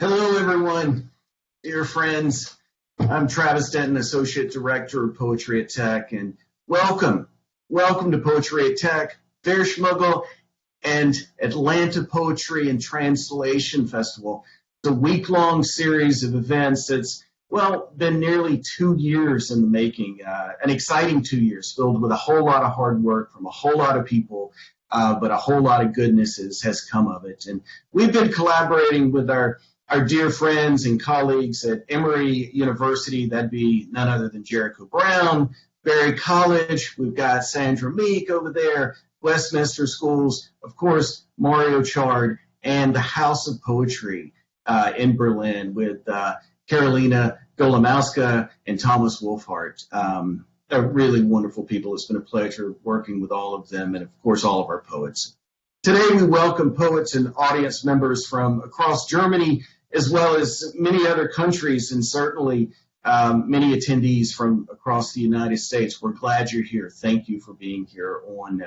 Hello, everyone, dear friends. I'm Travis Denton, Associate Director of Poetry at Tech, and welcome to Poetry at Tech, Fair Schmuggle, and Atlanta Poetry and Translation Festival. It's a week-long series of events that's, been nearly 2 years in the making, an exciting 2 years filled with a whole lot of hard work from a whole lot of people, but a whole lot of goodness has come of it. And we've been collaborating with our dear friends and colleagues at Emory University. That'd be none other than Jericho Brown, Berry College. We've got Sandra Meek over there, Westminster Schools, of course, Mario Chard, and the House of Poetry in Berlin with Karolina Golimowska and Thomas Wolfhart. They're really wonderful people. It's been a pleasure working with all of them and, of course, all of our poets. Today, we welcome poets and audience members from across Germany, as well as many other countries, and certainly many attendees from across the United States. We're glad you're here. Thank you for being here on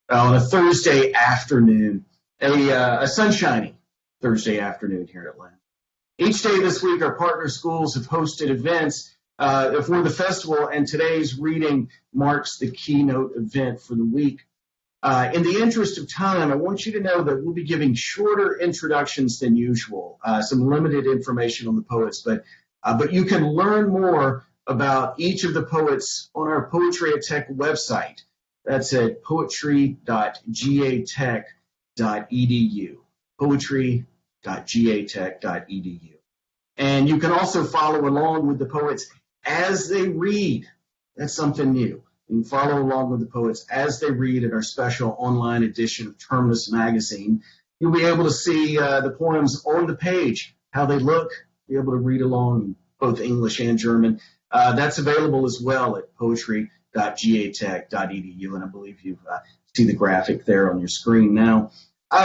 a Thursday afternoon, a sunshiny Thursday afternoon here in Atlanta. Each day this week, our partner schools have hosted events for the festival, and today's reading marks the keynote event for the week. In the interest of time, I want you to know that we'll be giving shorter introductions than usual, some limited information on the poets, but you can learn more about each of the poets on our Poetry at Tech website. That's at poetry.gatech.edu, poetry.gatech.edu. And you can also follow along with the poets as they read. That's something new. You can follow along with the poets as they read in our special online edition of Terminus Magazine. You'll be able to see the poems on the page, how they look, be able to read along in both English and German. That's available as well at poetry.gatech.edu, and I believe you see the graphic there on your screen now.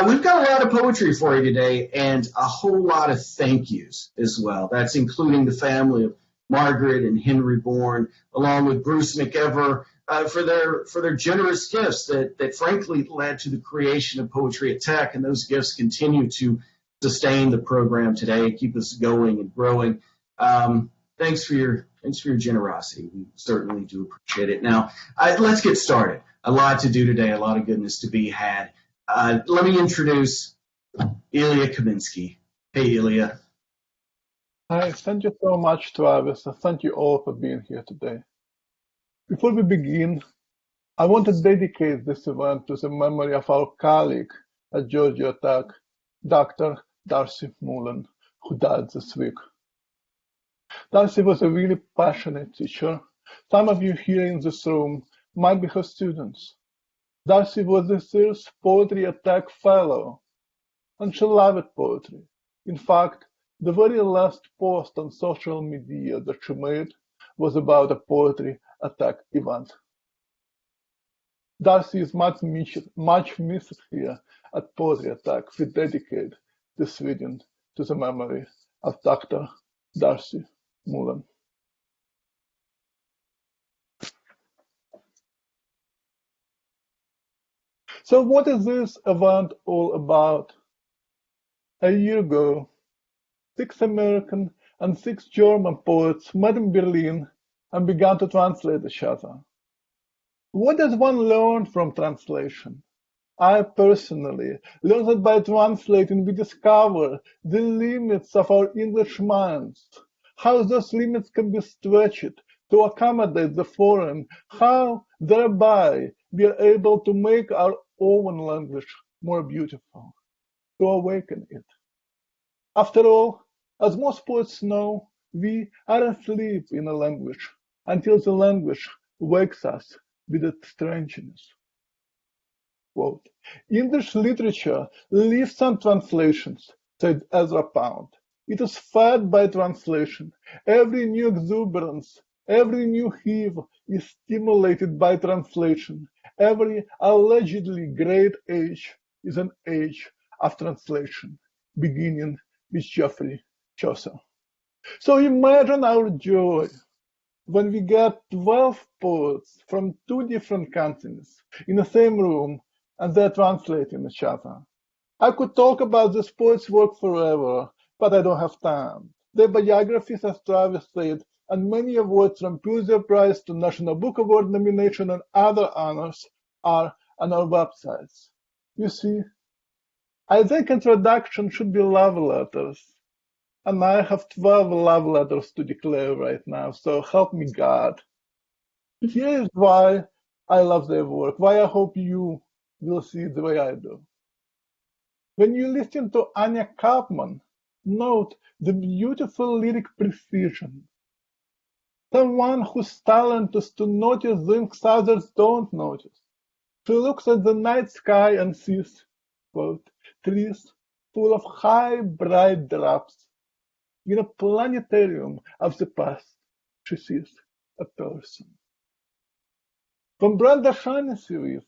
We've got a lot of poetry for you today and a whole lot of thank yous as well. That's including the family of Margaret and Henry Bourne, along with Bruce McEver, for their generous gifts that frankly led to the creation of Poetry at Tech, and those gifts continue to sustain the program today, keep us going and growing. Thanks for your generosity. We certainly do appreciate it. Now, let's get started. A lot to do today, a lot of goodness to be had. Let me introduce Ilya Kaminsky. Hey, Ilya. Hi, thank you so much, Travis, and thank you all for being here today. Before we begin, I want to dedicate this event to the memory of our colleague at Georgia Tech, Dr. Darcy Mullen, who died this week. Darcy was a really passionate teacher. Some of you here in this room might be her students. Darcy was this year's Poetry at Tech Fellow, and she loved poetry. In fact, the very last post on social media that she made was about a Poetry at Tech event. Darcy is much missed here at Poetry at Tech. We dedicate this reading to the memory of Dr. Darcy Mullen. So what is this event all about? A year ago, 6 American and 6 German poets met in Berlin and began to translate each other. What does one learn from translation? I personally learned that by translating we discover the limits of our English minds, how those limits can be stretched to accommodate the foreign, how thereby we are able to make our own language more beautiful, to awaken it. After all, as most poets know, we are asleep in a language until the language wakes us with its strangeness. Quote, English literature lives on translations, said Ezra Pound. It is fed by translation. Every new exuberance, every new heave is stimulated by translation. Every allegedly great age is an age of translation, beginning with Geoffrey Chaucer. So imagine our joy when we get 12 poets from 2 different continents in the same room and they're translating each other. I could talk about this poet's work forever, but I don't have time. Their biographies, as Travis said, and many awards from Pulitzer Prize to National Book Award nomination and other honors are on our websites. You see, I think introduction should be love letters. And I have 12 love letters to declare right now, so help me God. Here is why I love their work, why I hope you will see it the way I do. When you listen to Anya Kampmann, note the beautiful lyric precision. Someone whose talent is to notice things others don't notice. She looks at the night sky and sees, quote, trees full of high, bright drops. In a planetarium of the past, she sees a person. From Brenda Shaughnessy,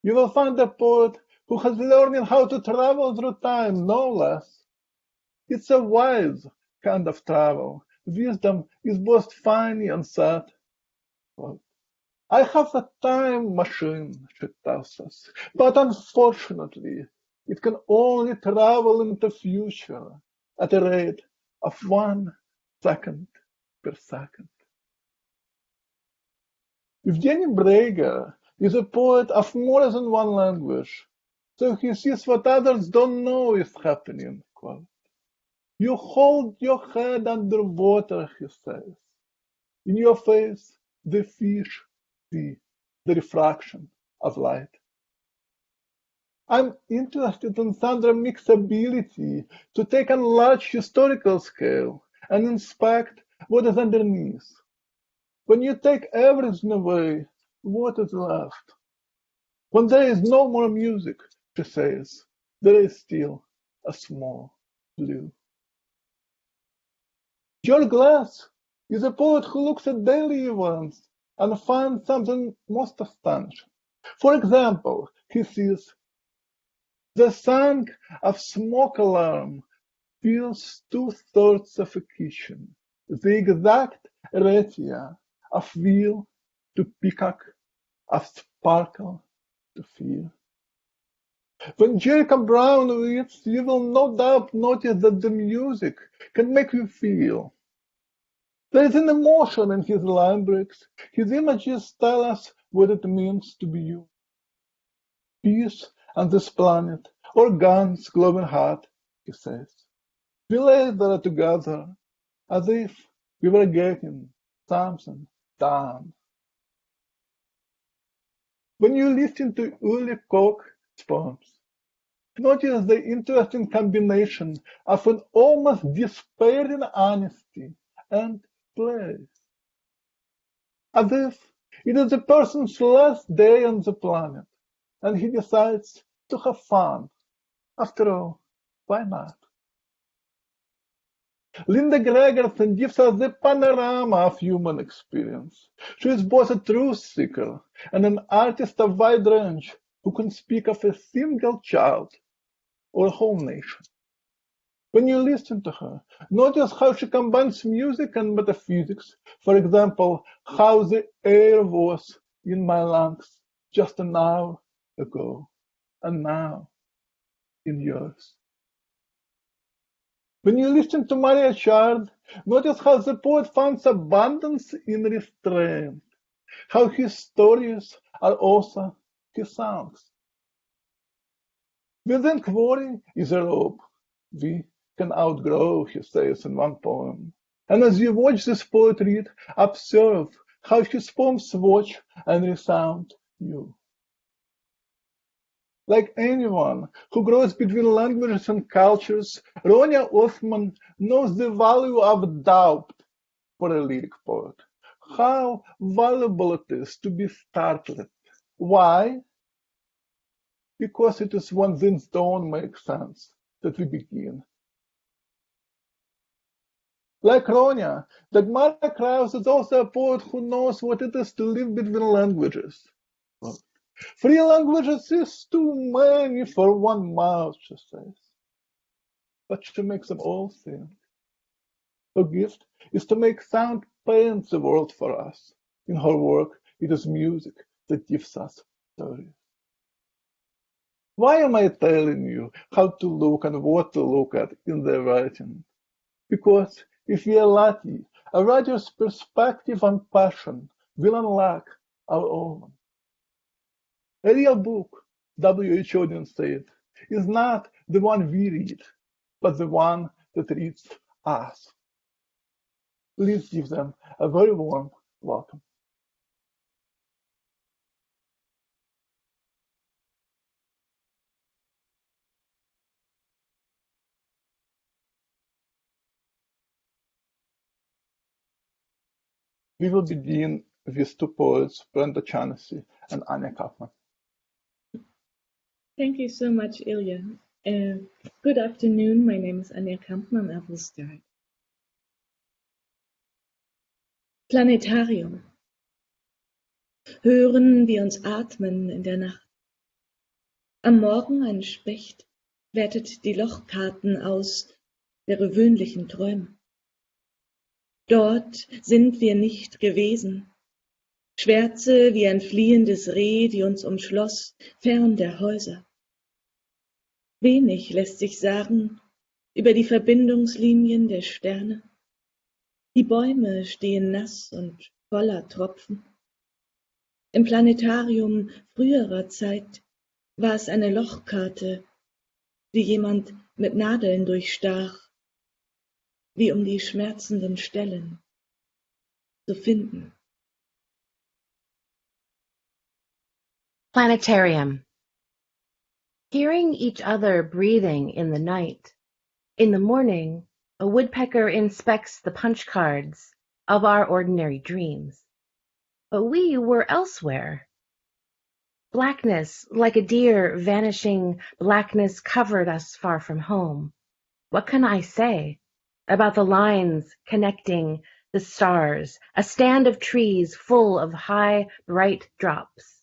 you will find a poet who has learned how to travel through time, no less. It's a wise kind of travel. Wisdom is both funny and sad. Quote, I have a time machine, she tells us, but unfortunately, it can only travel into the future at a rate of 1 second per second. Yevgeniy Breyger is a poet of more than one language, so he sees what others don't know is happening. Quote, you hold your head under water, he says. In your face, the fish see the refraction of light. I'm interested in Sandra Meek's ability to take a large historical scale and inspect what is underneath. When you take everything away, what is left? When there is no more music, she says, there is still a small blue. Georg is a poet who looks at daily events and finds something most astonishing. For example, he sees the sound of smoke alarm fills 2/3 of a kitchen, the exact ratio of wheel to peacock, of sparkle to fear. When Jericho Brown reads, you will no doubt notice that the music can make you feel. There is an emotion in his line breaks. His images tell us what it means to be you. Peace on this planet, or guns glowing hot, he says. We lay there together, as if we were getting something done. When you listen to Ulrich Koch's poems, notice the interesting combination of an almost despairing honesty and play. As if it is the person's last day on the planet, and he decides to have fun. After all, why not? Linda Gregerson gives us the panorama of human experience. She is both a truth seeker and an artist of wide range who can speak of a single child or a whole nation. When you listen to her, notice how she combines music and metaphysics. For example, how the air was in my lungs just an hour ago, and now in yours. When you listen to Maria Chard, notice how the poet finds abundance in restraint, how his stories are also his songs. Within quarry is a rope we can outgrow, he says in one poem. And as you watch this poet read, observe how his poems watch and resound you. Like anyone who grows between languages and cultures, Ronya Othmann knows the value of doubt for a lyric poet. How valuable it is to be startled. Why? Because it is when things don't make sense that we begin. Like Ronya, Dagmara Kraus is also a poet who knows what it is to live between languages. 3 languages is too many for one mouth, she says. But she makes them all sing. Her gift is to make sound paint the world for us. In her work, it is music that gives us stories. Why am I telling you how to look and what to look at in the writing? Because if we are lucky, a writer's perspective and passion will unlock our own. A real book, W.H. Auden said, is not the one we read, but the one that reads us. Please give them a very warm welcome. We will begin with two poets, Brenda Shaughnessy and Anya Kampmann. Thank you so much, Ilya. Good afternoon. My name is Anya Kampmann. I will start. Planetarium. Hören wir uns atmen in der Nacht. Am Morgen ein Specht wertet die Lochkarten aus der gewöhnlichen Träume. Dort sind wir nicht gewesen. Schwärze wie ein fliehendes Reh, die uns umschloss, fern der Häuser. Wenig lässt sich sagen über die Verbindungslinien der Sterne. Die Bäume stehen nass und voller Tropfen. Im Planetarium früherer Zeit war es eine Lochkarte, die jemand mit Nadeln durchstach, wie um die schmerzenden Stellen zu finden. Planetarium. Hearing each other breathing in the night. In the morning, a woodpecker inspects the punch cards of our ordinary dreams. But we were elsewhere. Blackness, like a deer vanishing, blackness covered us far from home. What can I say about the lines connecting the stars, a stand of trees full of high, bright drops?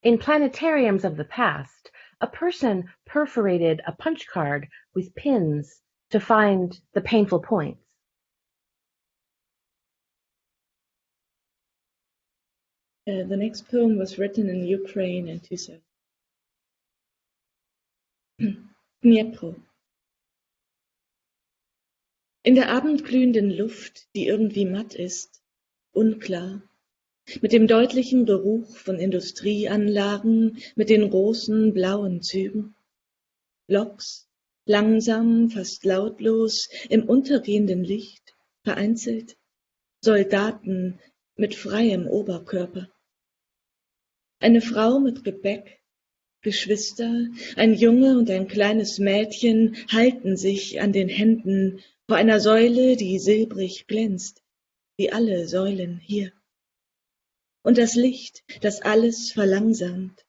In planetariums of the past, a person perforated a punch card with pins to find the painful points. The next poem was written in Ukraine in 2000. Dnipro. In der abendglühenden Luft, die irgendwie matt ist, unklar, mit dem deutlichen Geruch von Industrieanlagen, mit den großen blauen Zügen, Loks, langsam, fast lautlos, im untergehenden Licht, vereinzelt, Soldaten mit freiem Oberkörper. Eine Frau mit Gepäck, Geschwister, ein Junge und ein kleines Mädchen halten sich an den Händen vor einer Säule, die silbrig glänzt, wie alle Säulen hier. Und das Licht, das alles verlangsamt,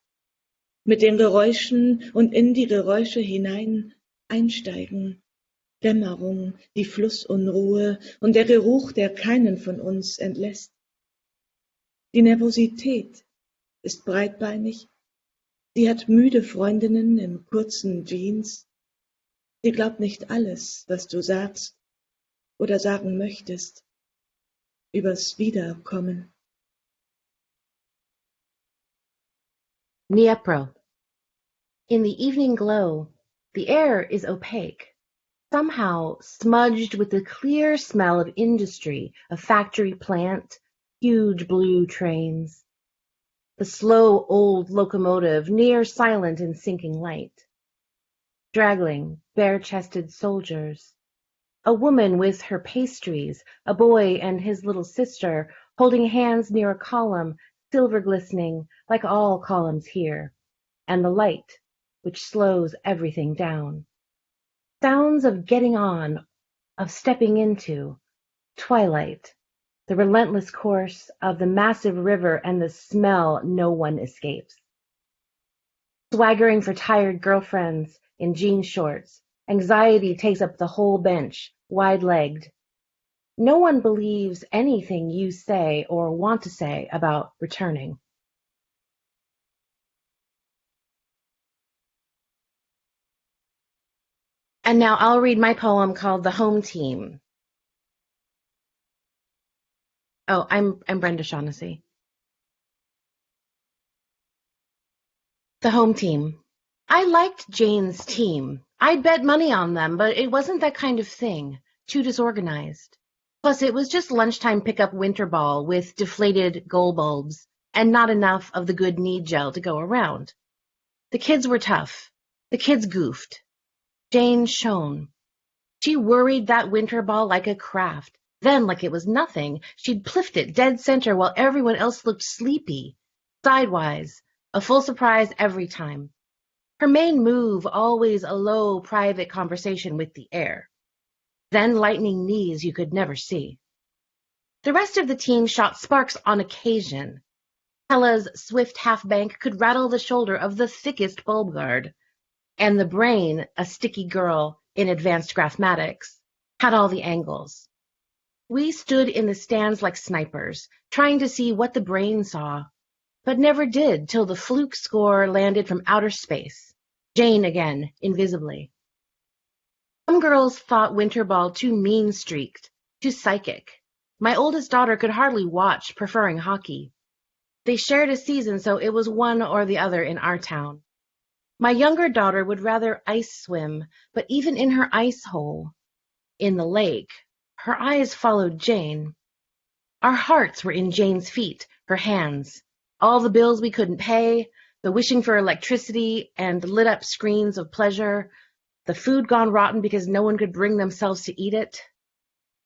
mit den Geräuschen und in die Geräusche hinein einsteigen, Dämmerung, die Flussunruhe und der Geruch, der keinen von uns entlässt. Die Nervosität ist breitbeinig, sie hat müde Freundinnen in kurzen Jeans, sie glaubt nicht alles, was du sagst oder sagen möchtest, übers Wiederkommen. Dnipro. In the evening glow, the air is opaque, somehow smudged with the clear smell of industry, a factory plant, huge blue trains. The slow old locomotive, near silent in sinking light. Straggling, bare-chested soldiers. A woman with her pastries, a boy and his little sister, holding hands near a column, silver glistening, like all columns here, and the light, which slows everything down. Sounds of getting on, of stepping into, twilight, the relentless course of the massive river and the smell no one escapes. Swaggering for tired girlfriends in jean shorts, anxiety takes up the whole bench, wide-legged. No one believes anything you say or want to say about returning. And now I'll read my poem called The Home Team. Oh, I'm Brenda Shaughnessy. The Home Team. I liked Jane's team. I'd bet money on them, but it wasn't that kind of thing. Too disorganized. Plus, it was just lunchtime pickup winter ball with deflated goal bulbs and not enough of the good need gel to go around. The kids were tough. The kids goofed. Jane shone. She worried that winter ball like a craft. Then, like it was nothing, she'd pliffed it dead center while everyone else looked sleepy. Sidewise, a full surprise every time. Her main move, always a low, private conversation with the air. Then lightning knees you could never see. The rest of the team shot sparks on occasion. Hella's swift half-bank could rattle the shoulder of the thickest bulb guard. And the brain, a sticky girl in advanced graphmatics, had all the angles. We stood in the stands like snipers, trying to see what the brain saw, but never did till the fluke score landed from outer space. Jane again, invisibly. Some girls thought winter ball too mean-streaked, too psychic. My oldest daughter could hardly watch, preferring hockey. They shared a season, so it was one or the other in our town. My younger daughter would rather ice swim, but even in her ice hole, in the lake, her eyes followed Jane. Our hearts were in Jane's feet, her hands. All the bills we couldn't pay, the wishing for electricity and lit-up screens of pleasure, the food gone rotten because no one could bring themselves to eat it.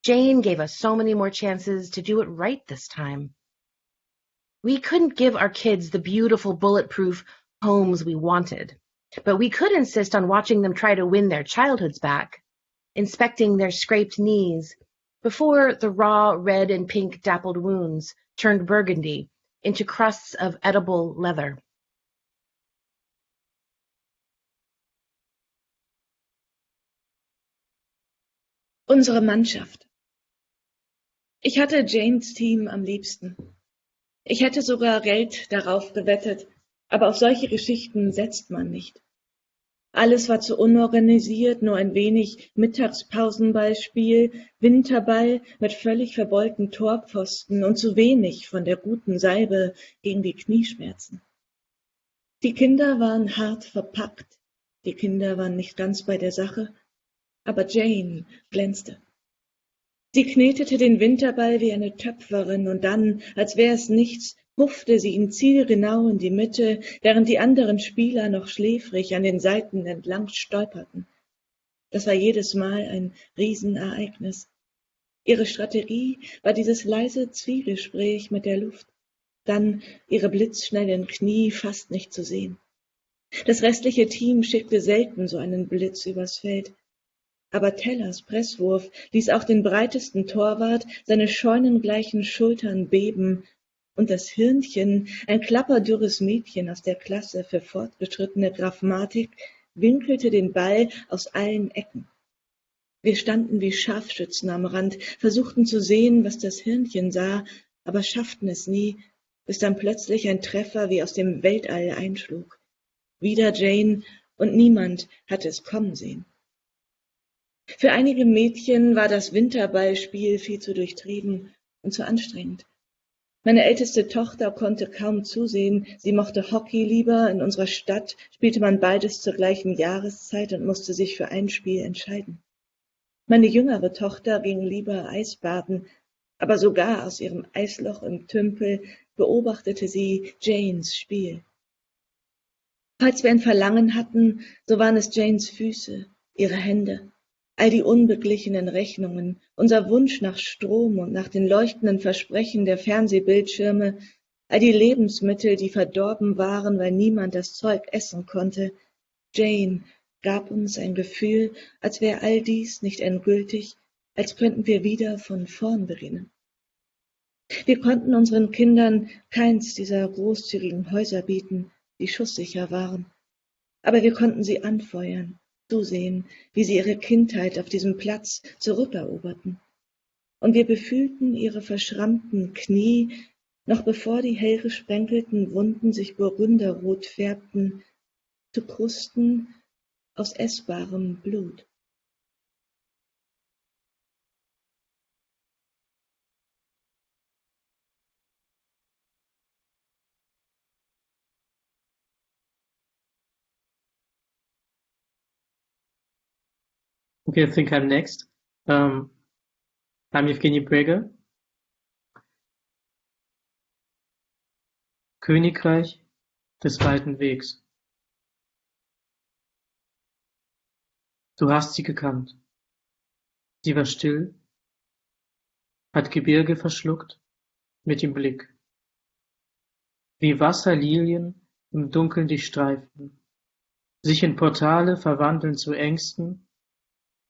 Jane gave us so many more chances to do it right this time. We couldn't give our kids the beautiful, bulletproof homes we wanted, but we could insist on watching them try to win their childhoods back, inspecting their scraped knees, before the raw red and pink dappled wounds turned burgundy into crusts of edible leather. Unsere Mannschaft. Ich hatte Janes Team am liebsten. Ich hätte sogar Geld darauf gewettet, aber auf solche Geschichten setzt man nicht. Alles war zu unorganisiert, nur ein wenig Mittagspausenballspiel, Winterball mit völlig verbeulten Torpfosten und zu wenig von der guten Salbe gegen die Knieschmerzen. Die Kinder waren hart verpackt, die Kinder waren nicht ganz bei der Sache, aber Jane glänzte. Sie knetete den Winterball wie eine Töpferin und dann, als wäre es nichts, puffte sie ihn zielgenau in die Mitte, während die anderen Spieler noch schläfrig an den Seiten entlang stolperten. Das war jedes Mal ein Riesenereignis. Ihre Strategie war dieses leise Zwiegespräch mit der Luft, dann ihre blitzschnellen Knie fast nicht zu sehen. Das restliche Team schickte selten so einen Blitz übers Feld. Aber Tellers Presswurf ließ auch den breitesten Torwart seine scheunengleichen Schultern beben, und das Hirnchen, ein klapperdürres Mädchen aus der Klasse für fortgeschrittene Graphmatik, winkelte den Ball aus allen Ecken. Wir standen wie Scharfschützen am Rand, versuchten zu sehen, was das Hirnchen sah, aber schafften es nie, bis dann plötzlich ein Treffer wie aus dem Weltall einschlug. Wieder Jane, und niemand hatte es kommen sehen. Für einige Mädchen war das Winterballspiel viel zu durchtrieben und zu anstrengend. Meine älteste Tochter konnte kaum zusehen, sie mochte Hockey lieber, in unserer Stadt spielte man beides zur gleichen Jahreszeit und musste sich für ein Spiel entscheiden. Meine jüngere Tochter ging lieber Eisbaden, aber sogar aus ihrem Eisloch im Tümpel beobachtete sie Janes Spiel. Falls wir ein Verlangen hatten, so waren es Janes Füße, ihre Hände. All die unbeglichenen Rechnungen, unser Wunsch nach Strom und nach den leuchtenden Versprechen der Fernsehbildschirme, all die Lebensmittel, die verdorben waren, weil niemand das Zeug essen konnte. Jane gab uns ein Gefühl, als wäre all dies nicht endgültig, als könnten wir wieder von vorn beginnen. Wir konnten unseren Kindern keins dieser großzügigen Häuser bieten, die schusssicher waren. Aber wir konnten sie anfeuern, zusehen, wie sie ihre Kindheit auf diesem Platz zurückeroberten. Und wir befühlten ihre verschrammten Knie, noch bevor die hell gesprenkelten Wunden sich burgunderrot färbten, zu Krusten aus essbarem Blut. Okay, I think I'm next. I'm Yevgeniy Breyger. Königreich des weiten Wegs. Du hast sie gekannt. Sie war still, hat Gebirge verschluckt mit dem Blick. Wie Wasserlilien im Dunkeln dich streiften, sich in Portale verwandeln zu Ängsten,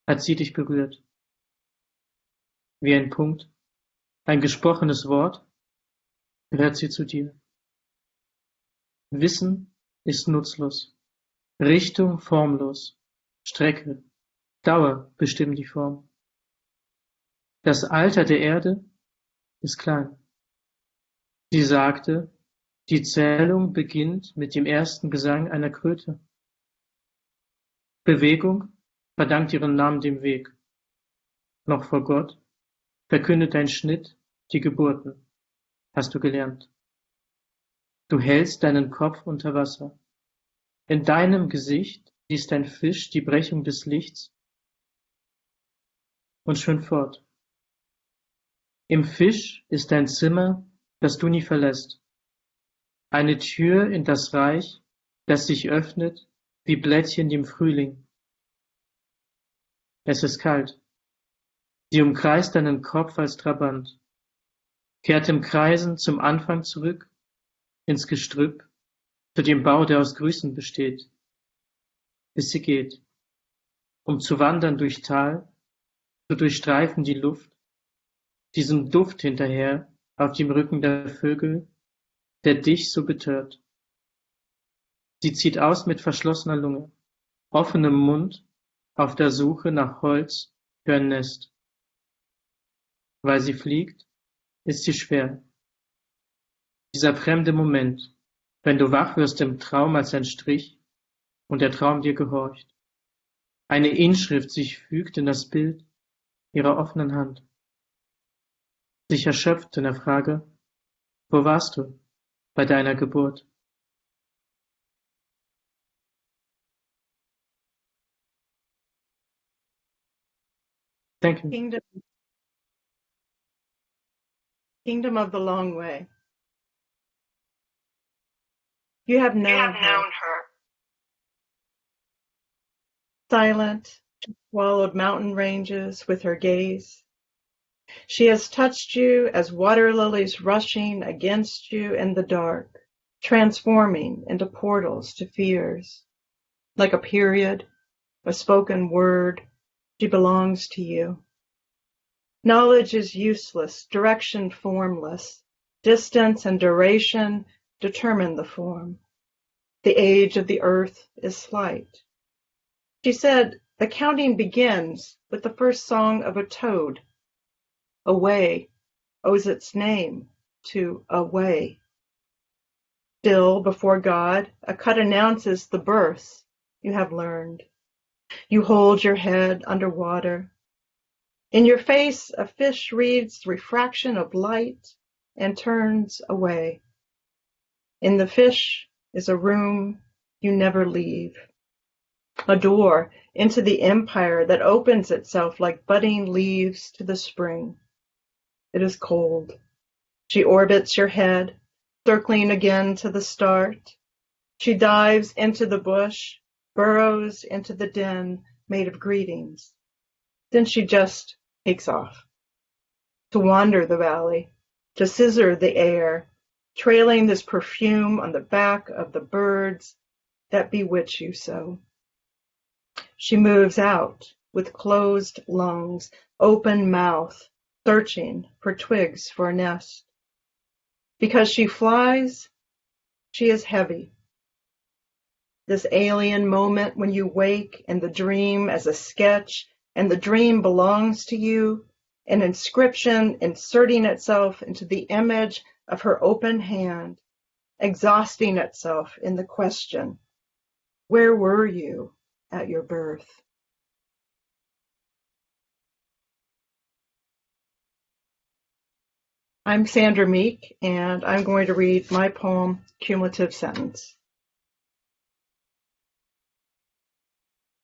hat sie dich berührt. Wie ein Punkt, ein gesprochenes Wort, gehört sie zu dir. Wissen ist nutzlos, Richtung formlos, Strecke, Dauer bestimmen die Form. Das Alter der Erde ist klein. Sie sagte, die Zählung beginnt mit dem ersten Gesang einer Kröte. Bewegung verdankt ihren Namen dem Weg. Noch vor Gott verkündet dein Schnitt die Geburten, hast du gelernt. Du hältst deinen Kopf unter Wasser. In deinem Gesicht liest ein Fisch die Brechung des Lichts und schwimmt fort. Im Fisch ist ein Zimmer, das du nie verlässt. Eine Tür in das Reich, das sich öffnet wie Blättchen im Frühling. Es ist kalt. Sie umkreist deinen Kopf als Trabant, kehrt im Kreisen zum Anfang zurück, ins Gestrüpp, zu dem Bau, der aus Grüßen besteht, bis sie geht, um zu wandern durch Tal, zu durchstreifen die Luft, diesem Duft hinterher auf dem Rücken der Vögel, der dich so betört. Sie zieht aus mit verschlossener Lunge, offenem Mund, auf der Suche nach Holz für ein Nest. Weil sie fliegt, ist sie schwer. Dieser fremde Moment, wenn du wach wirst im Traum als ein Strich und der Traum dir gehorcht. Eine Inschrift sich fügt in das Bild ihrer offenen Hand. Sich erschöpft in der Frage, wo warst du bei deiner Geburt? Thank you. Kingdom of the Long Way. You have known her. Silent, she swallowed mountain ranges with her gaze. She has touched you as water lilies rushing against you in the dark, transforming into portals to fears. Like a period, a spoken word, she belongs to you. Knowledge is useless, direction formless. Distance and duration determine the form. The age of the earth is slight. She said, the counting begins with the first song of a toad. Away owes its name to away. Still before God, a cut announces the birth you have learned. You hold your head underwater. In your face, a fish reads refraction of light and turns away. In the fish is a room you never leave. A door into the empire that opens itself like budding leaves to the spring. It is cold. She orbits your head, circling again to the start. She dives into the bush, burrows into the den made of greetings. Then she just takes off. To wander the valley, to scissor the air, trailing this perfume on the back of the birds that bewitch you so. She moves out with closed lungs, open mouth, searching for twigs for a nest. Because she flies, she is heavy. This alien moment when you wake and the dream as a sketch and the dream belongs to you, an inscription inserting itself into the image of her open hand, exhausting itself in the question, where were you at your birth? I'm Sandra Meek, and I'm going to read my poem, Cumulative Sentence.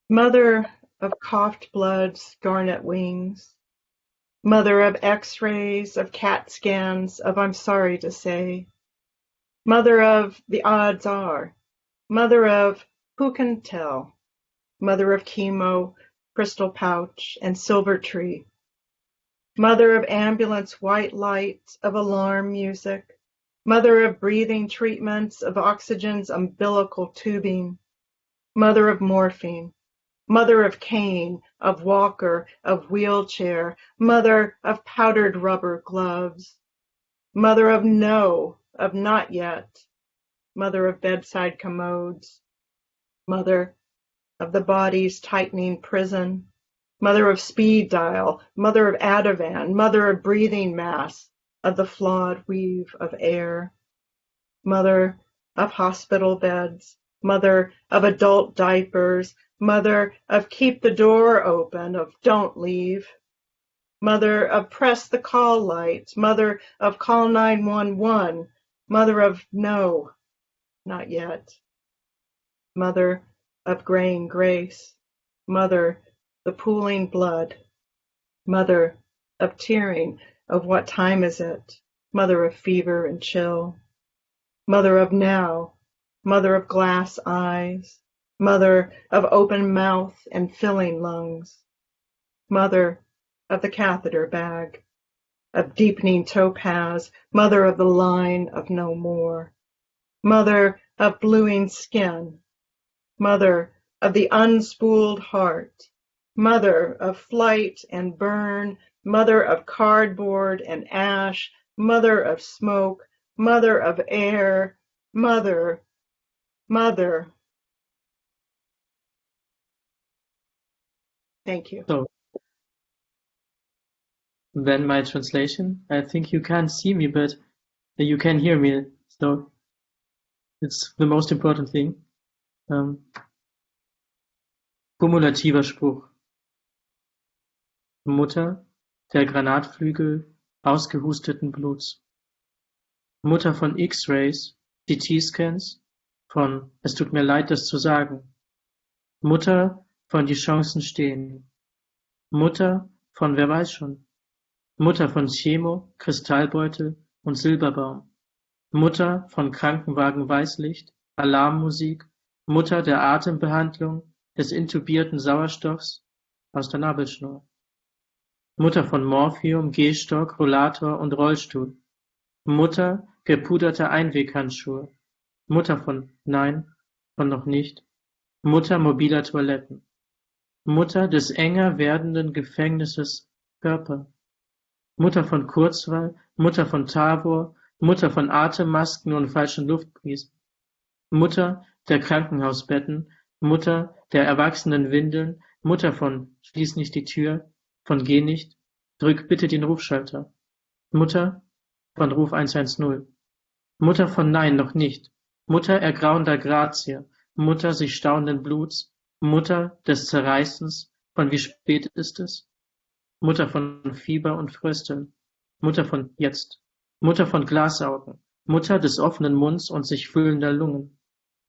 Mother of coughed blood's garnet wings, mother of x-rays, of CAT scans, of I'm sorry to say, mother of the odds are, mother of who can tell, mother of chemo, crystal pouch, and silver tree, mother of ambulance white light, of alarm music, mother of breathing treatments, of oxygen's umbilical tubing, mother of morphine, mother of cane, of walker, of wheelchair, mother of powdered rubber gloves, mother of no, of not yet, mother of bedside commodes, mother of the body's tightening prison, mother of speed dial, mother of Ativan, mother of breathing mass, of the flawed weave of air, mother of hospital beds, mother of adult diapers, mother of keep the door open, of don't leave, mother of press the call light, mother of call 911, mother of no, not yet, mother of graying grace, mother the pooling blood, mother of tearing of what time is it, mother of fever and chill, mother of now, mother of glass eyes, mother of open mouth and filling lungs, mother of the catheter bag, of deepening topaz, mother of the line of no more, mother of bluing skin, mother of the unspooled heart, mother of flight and burn, mother of cardboard and ash, mother of smoke, mother of air, mother. Thank you. So, then my translation. I think you can't see me, but you can hear me. So, it's the most important thing. Kumulativer Spruch. Mutter der Granatflügel ausgehusteten Bluts. Mutter von X-Rays, CT-Scans, von Es tut mir leid, das zu sagen. Mutter von Die Chancen stehen. Mutter von Wer weiß schon. Mutter von Chemo, Kristallbeutel und Silberbaum. Mutter von Krankenwagen Weißlicht, Alarmmusik, Mutter der Atembehandlung, des intubierten Sauerstoffs aus der Nabelschnur. Mutter von Morphium, Gehstock, Rollator und Rollstuhl. Mutter gepuderter Einweghandschuhe. Mutter von Nein, von noch nicht. Mutter mobiler Toiletten. Mutter des enger werdenden Gefängnisses Körper. Mutter von Kurzwahl, Mutter von Tavor, Mutter von Atemmasken und falschen Luftbrisen. Mutter der Krankenhausbetten, Mutter der erwachsenen Windeln, Mutter von Schließ nicht die Tür, von Geh nicht, drück bitte den Rufschalter. Mutter von Ruf 110. Mutter von Nein, noch nicht. Mutter ergrauender Grazie, Mutter sich stauenden Bluts, Mutter des Zerreißens, von wie spät ist es? Mutter von Fieber und Frösteln, Mutter von jetzt, Mutter von Glasaugen, Mutter des offenen Munds und sich füllender Lungen,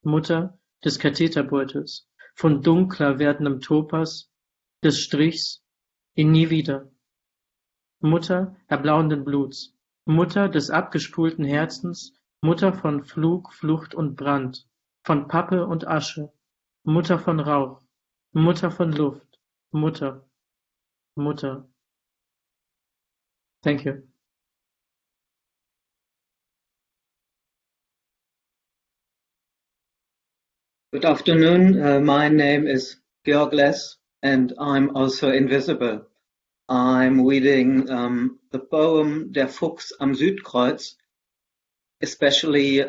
Mutter des Katheterbeutels, von dunkler werdendem Topas, des Strichs, in nie wieder. Mutter erblauenden Bluts, Mutter des abgespulten Herzens, Mutter von Flug, Flucht und Brand, von Pappe und Asche, Mutter von Rauch, Mutter von Luft, Mutter. Thank you. Good afternoon. My name is Georg and I'm also invisible. I'm reading the poem Der Fuchs am Südkreuz, especially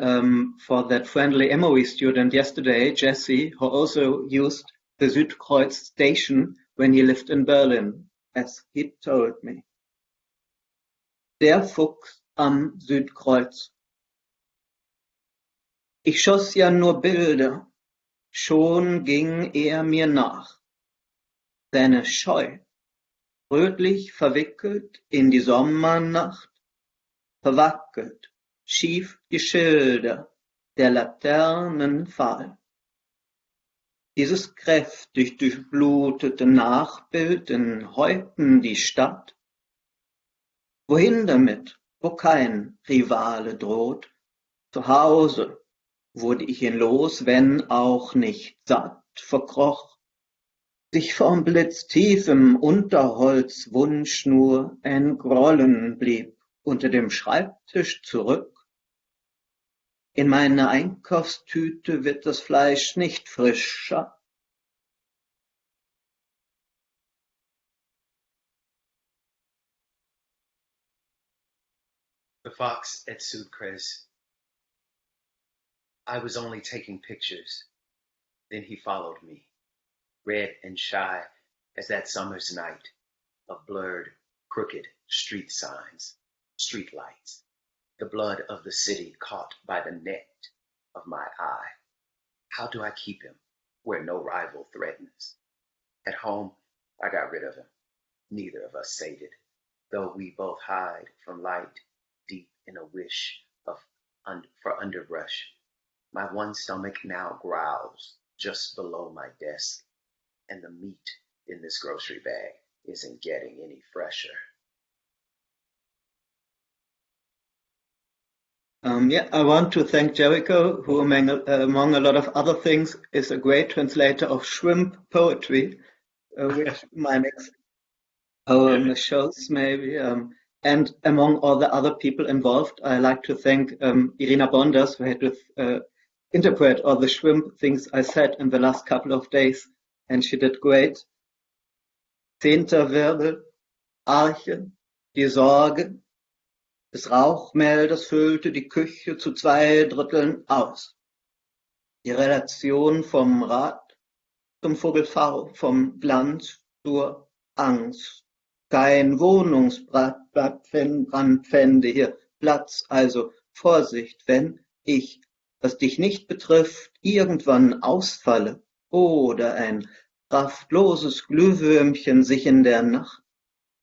for that friendly Emory student yesterday, Jesse, who also used the Südkreuz station when he lived in Berlin, as he told me. Der Fuchs am Südkreuz. Ich schoss ja nur Bilder, schon ging er mir nach. Seine Scheu, rötlich verwickelt in die Sommernacht, verwackelt, schief die Schilder der Laternenpfahl. Dieses kräftig durchblutete Nachbild in Häupten die Stadt? Wohin damit, wo kein Rivale droht? Zu Hause wurde ich ihn los, wenn auch nicht satt, verkroch sich vom Blitz tief im Unterholz Wunsch nur entgrollen blieb unter dem Schreibtisch zurück. In meine Einkaufstüte wird das Fleisch nicht frischer. The fox at Sudcres. I was only taking pictures. Then he followed me, red and shy as that summer's night of blurred, crooked street signs, street lights, the blood of the city caught by the net of my eye. How do I keep him where no rival threatens? At home, I got rid of him. Neither of us sated, though we both hide from light deep in a wish for underbrush. My one stomach now growls just below my desk, and the meat in this grocery bag isn't getting any fresher. I want to thank Jericho, who among a lot of other things is a great translator of shrimp poetry, which my next poem shows maybe. And among all the other people involved, I like to thank Irina Bondas, who had to interpret all the shrimp things I said in the last couple of days, and she did great. 10. Wirbel, Arche, die Sorge, des Rauchmelders füllte die Küche zu 2/3 aus. Die Relation vom Rad zum Vogelfau, vom Glanz zur Angst. Kein Wohnungsbrand fände hier Platz, also Vorsicht, wenn ich, was dich nicht betrifft, irgendwann ausfalle oder ein kraftloses Glühwürmchen sich in der Nacht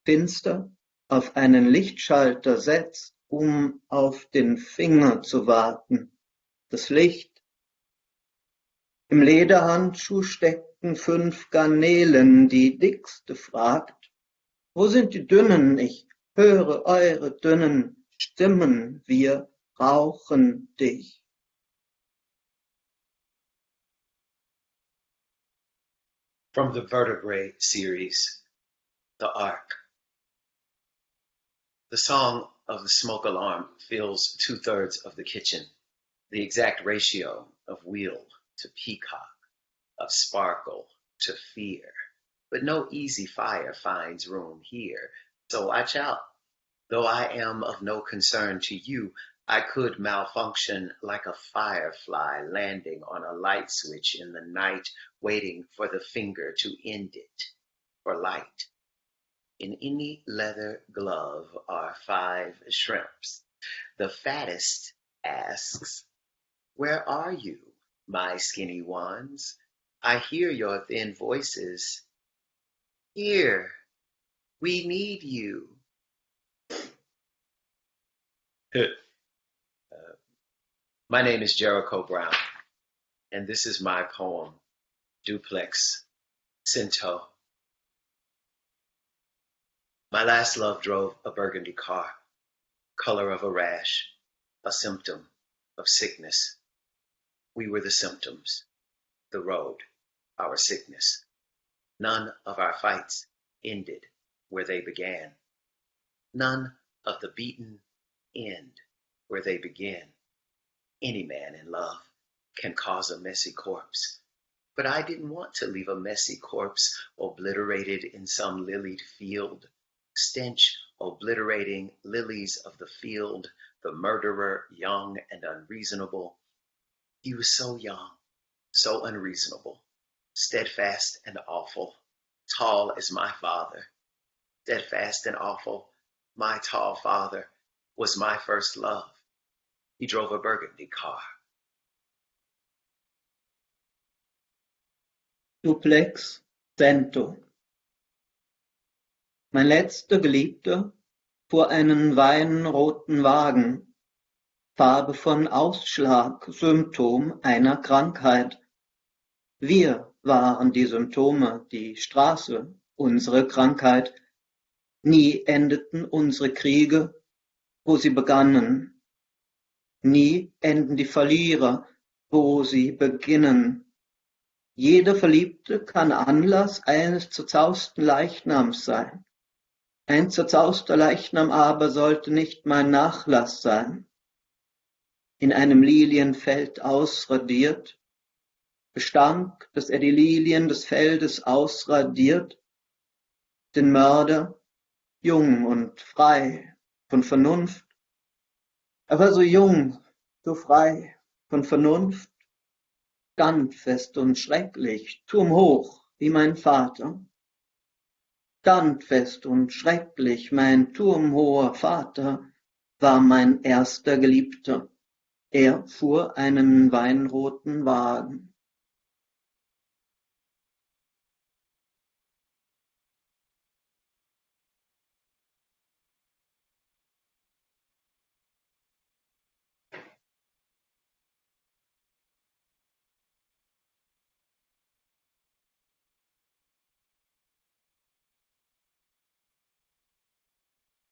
finster auf einen Lichtschalter setzt, um auf den Finger zu warten. Das Licht. Im Lederhandschuh steckten 5 Garnelen, die dickste fragt, wo sind die Dünnen? Ich höre eure dünnen Stimmen, wir brauchen dich. From the Vertebrae series, The Ark. The song of the smoke alarm fills 2/3 of the kitchen, the exact ratio of wheel to peacock, of sparkle to fear. But no easy fire finds room here, so watch out. Though I am of no concern to you, I could malfunction like a firefly landing on a light switch in the night, waiting for the finger to end it, for light. In any leather glove are 5 shrimps. The fattest asks, where are you, my skinny ones? I hear your thin voices. Here, we need you. My name is Jericho Brown, and this is my poem, Duplex, Cento. My last love drove a burgundy car, color of a rash, a symptom of sickness. We were the symptoms, the road, our sickness. None of our fights ended where they began. None of the beaten end where they begin. Any man in love can cause a messy corpse, but I didn't want to leave a messy corpse obliterated in some lilied field. Stench obliterating lilies of the field, the murderer, young and unreasonable. He was so young, so unreasonable, steadfast and awful, tall as my father. Steadfast and awful, my tall father was my first love. He drove a burgundy car. Duplex, Cento. Mein letzter Geliebter fuhr einen weinroten Wagen, Farbe von Ausschlag, Symptom einer Krankheit. Wir waren die Symptome, die Straße, unsere Krankheit. Nie endeten unsere Kriege, wo sie begannen. Nie enden die Verlierer, wo sie beginnen. Jeder Verliebte kann Anlass eines zerzausten Leichnams sein. Ein zerzauster Leichnam aber sollte nicht mein Nachlass sein. In einem Lilienfeld ausradiert, bestank, dass er die Lilien des Feldes ausradiert, den Mörder, jung und frei von Vernunft. Er war so jung, so frei von Vernunft, standfest und schrecklich, turmhoch wie mein Vater. Standfest und schrecklich, mein turmhoher Vater war mein erster Geliebter. Er fuhr einen weinroten Wagen.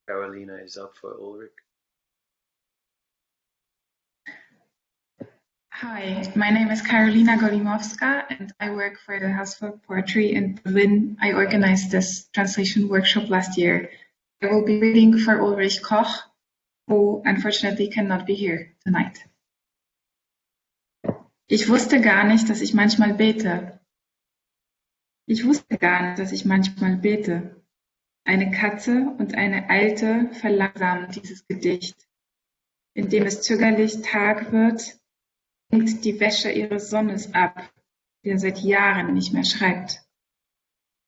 Karolina is up for Ulrich. Hi, my name is Karolina Golimowska and I work for the Haus for Poetry in Berlin. I organized this translation workshop last year. I will be reading for Ulrich Koch, who unfortunately cannot be here tonight. Ich wusste gar nicht, dass ich manchmal bete. Ich wusste gar nicht, dass ich manchmal bete. Eine Katze und eine Alte verlangsamen dieses Gedicht. Indem es zögerlich Tag wird, hängt die Wäsche ihres Sohnes ab, der seit Jahren nicht mehr schreibt.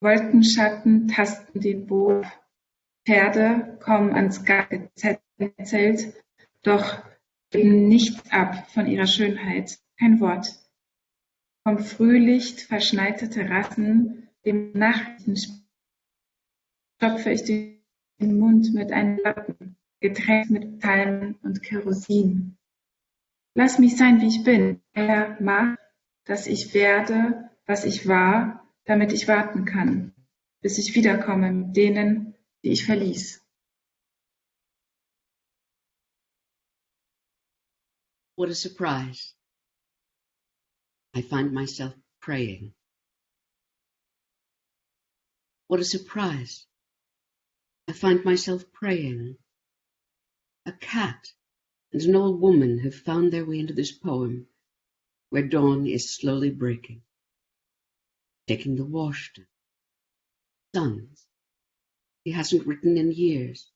Wolkenschatten tasten den Boden, Pferde kommen ans Gate gezählt, doch geben nichts ab von ihrer Schönheit, kein Wort. Vom Frühlicht verschneite Terrassen, dem Nachrichtenspiel stopfe ich den Mund mit einem Lappen, getränkt mit Palmen und Kerosin. Lass mich sein, wie ich bin. Er mag, dass ich werde, was ich war, damit ich warten kann, bis ich wiederkomme mit denen, die ich verließ. What a surprise. I find myself praying. What a surprise. I find myself praying. A cat and an old woman have found their way into this poem, where dawn is slowly breaking, taking the wash down. Sons, he hasn't written in years.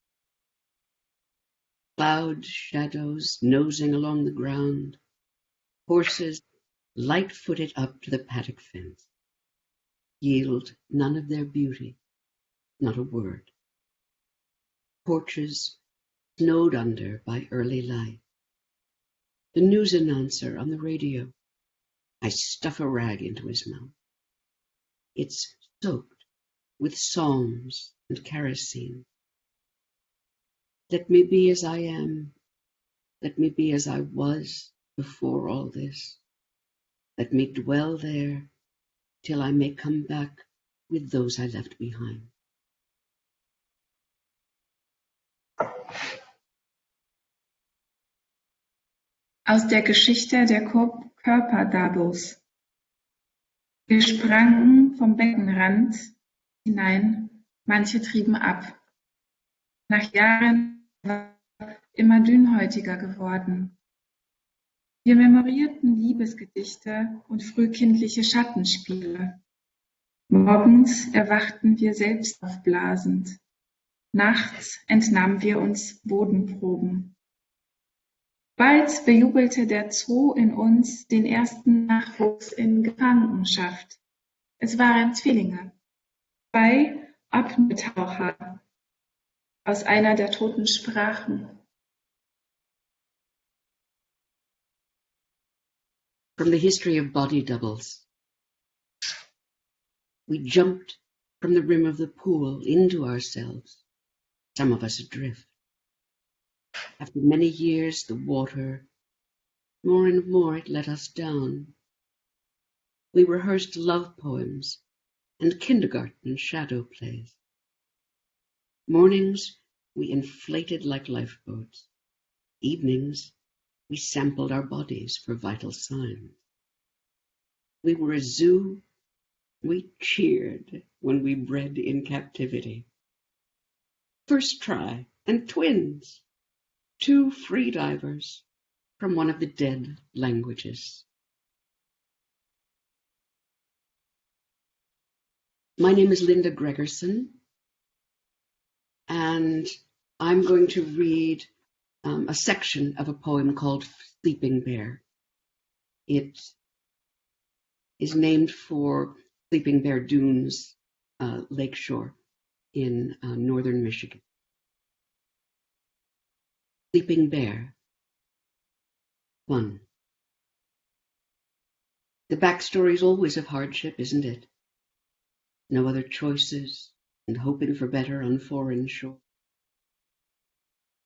Cloud shadows nosing along the ground, horses light-footed up to the paddock fence, yield none of their beauty, not a word. Porches snowed under by early light. The news announcer on the radio. I stuff a rag into his mouth. It's soaked with psalms and kerosene. Let me be as I am. Let me be as I was before all this. Let me dwell there till I may come back with those I left behind. Aus der Geschichte der Körperdoubles. Wir sprangen vom Beckenrand hinein, manche trieben ab. Nach Jahren war immer dünnhäutiger geworden. Wir memorierten Liebesgedichte und frühkindliche Schattenspiele. Morgens erwachten wir selbst aufblasend. Nachts entnahmen wir uns Bodenproben. Bald bejubelte der Zoo in uns den ersten Nachwuchs in Gefangenschaft. Es waren Zwillinge, 2 Apnoetaucher aus einer der toten Sprachen. From the history of body doubles. We jumped from the rim of the pool into ourselves, some of us adrift. After many years, the water, more and more it let us down. we rehearsed love poems and kindergarten shadow plays. Mornings, we inflated like lifeboats. Evenings, we sampled our bodies for vital signs. We were a zoo. We cheered when we bred in captivity. First try and twins, 2 free divers from one of the dead languages. My name is Linda Gregerson, and I'm going to read a section of a poem called Sleeping Bear. It is named for Sleeping Bear Dunes lakeshore in northern Michigan. Sleeping Bear. 1. The backstory is always of hardship, isn't it? No other choices and hoping for better on foreign shore.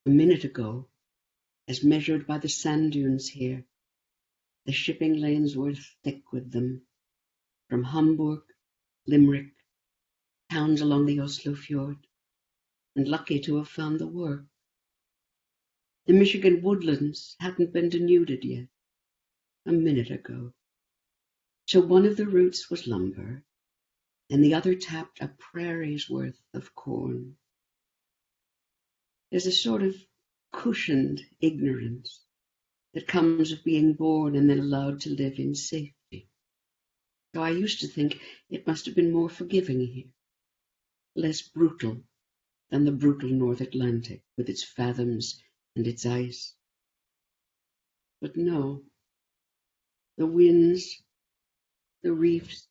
A minute ago, as measured by the sand dunes here, the shipping lanes were thick with them, from Hamburg, Limerick, towns along the Oslo fjord, and lucky to have found the work. The Michigan woodlands hadn't been denuded yet, a minute ago. So one of the routes was lumber, and the other tapped a prairie's worth of corn. There's a sort of cushioned ignorance that comes of being born and then allowed to live in safety. So I used to think it must have been more forgiving here, less brutal than the brutal North Atlantic with its fathoms and its ice. But no, the winds, the reefs,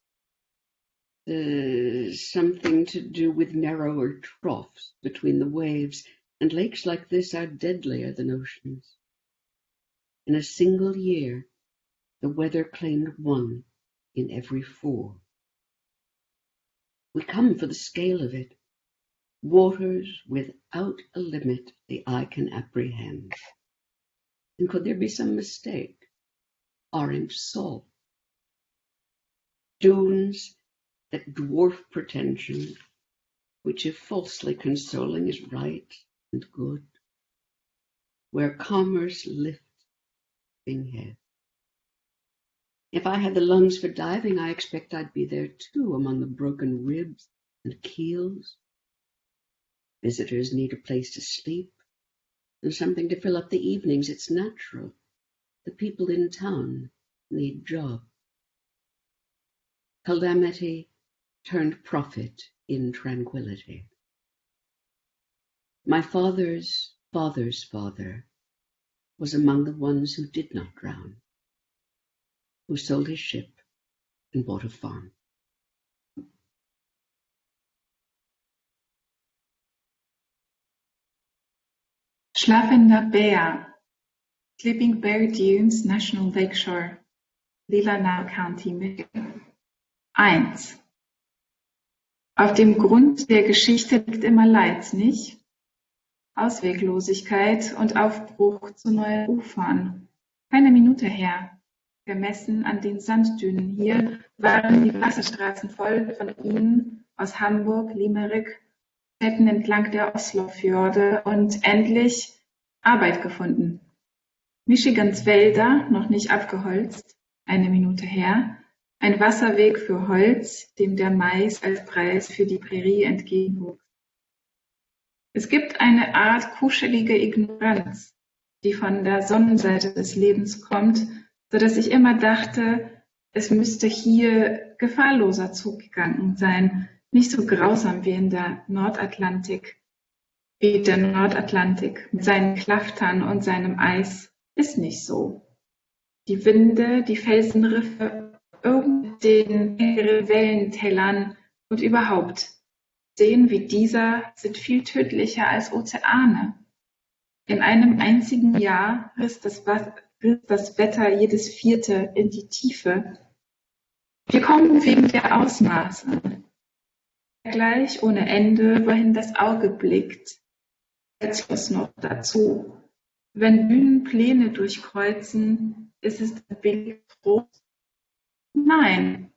something to do with narrower troughs between the waves, and lakes like this are deadlier than oceans. In a single year, the weather claimed 1 in every 4. We come for the scale of it, waters without a limit the eye can apprehend. And could there be some mistake? Orange salt. Dunes that dwarf pretension, which if falsely consoling is right and good, where commerce lifts head. If I had the lungs for diving, I expect I'd be there too, among the broken ribs and keels. Visitors need a place to sleep and something to fill up the evenings. It's natural. The people in town need jobs. Calamity turned profit in tranquility. My father's father's father was among the ones who did not drown, who sold his ship and bought a farm. Schlafender Bär, Sleeping Bear Dunes National Lakeshore, Leelanau County, Michigan. 1. Auf dem Grund der Geschichte liegt immer Leid, nicht? Ausweglosigkeit und Aufbruch zu neuen Ufern. Keine Minute her. Gemessen an den Sanddünen hier waren die Wasserstraßen voll von ihnen aus Hamburg, Limerick, Städten entlang der Oslo-Fjorde und endlich Arbeit gefunden. Michigans Wälder, noch nicht abgeholzt, eine Minute her, ein Wasserweg für Holz, dem der Mais als Preis für die Prärie entgegenwuchs. Es gibt eine Art kuschelige Ignoranz, die von der Sonnenseite des Lebens kommt, so dass ich immer dachte, es müsste hier gefahrloser zugegangen sein, nicht so grausam wie der Nordatlantik mit seinen Klaftern und seinem Eis ist nicht so. Die Winde, die Felsenriffe, den Wellentälern und überhaupt Seen wie dieser sind viel tödlicher als Ozeane. In einem einzigen Jahr riss das Wetter jedes 4. in die Tiefe. Wir kommen wegen der Ausmaße. Gleich ohne Ende, wohin das Auge blickt. Jetzt noch dazu. Wenn Bühnenpläne durchkreuzen, ist es ein billiger Trost. Nein,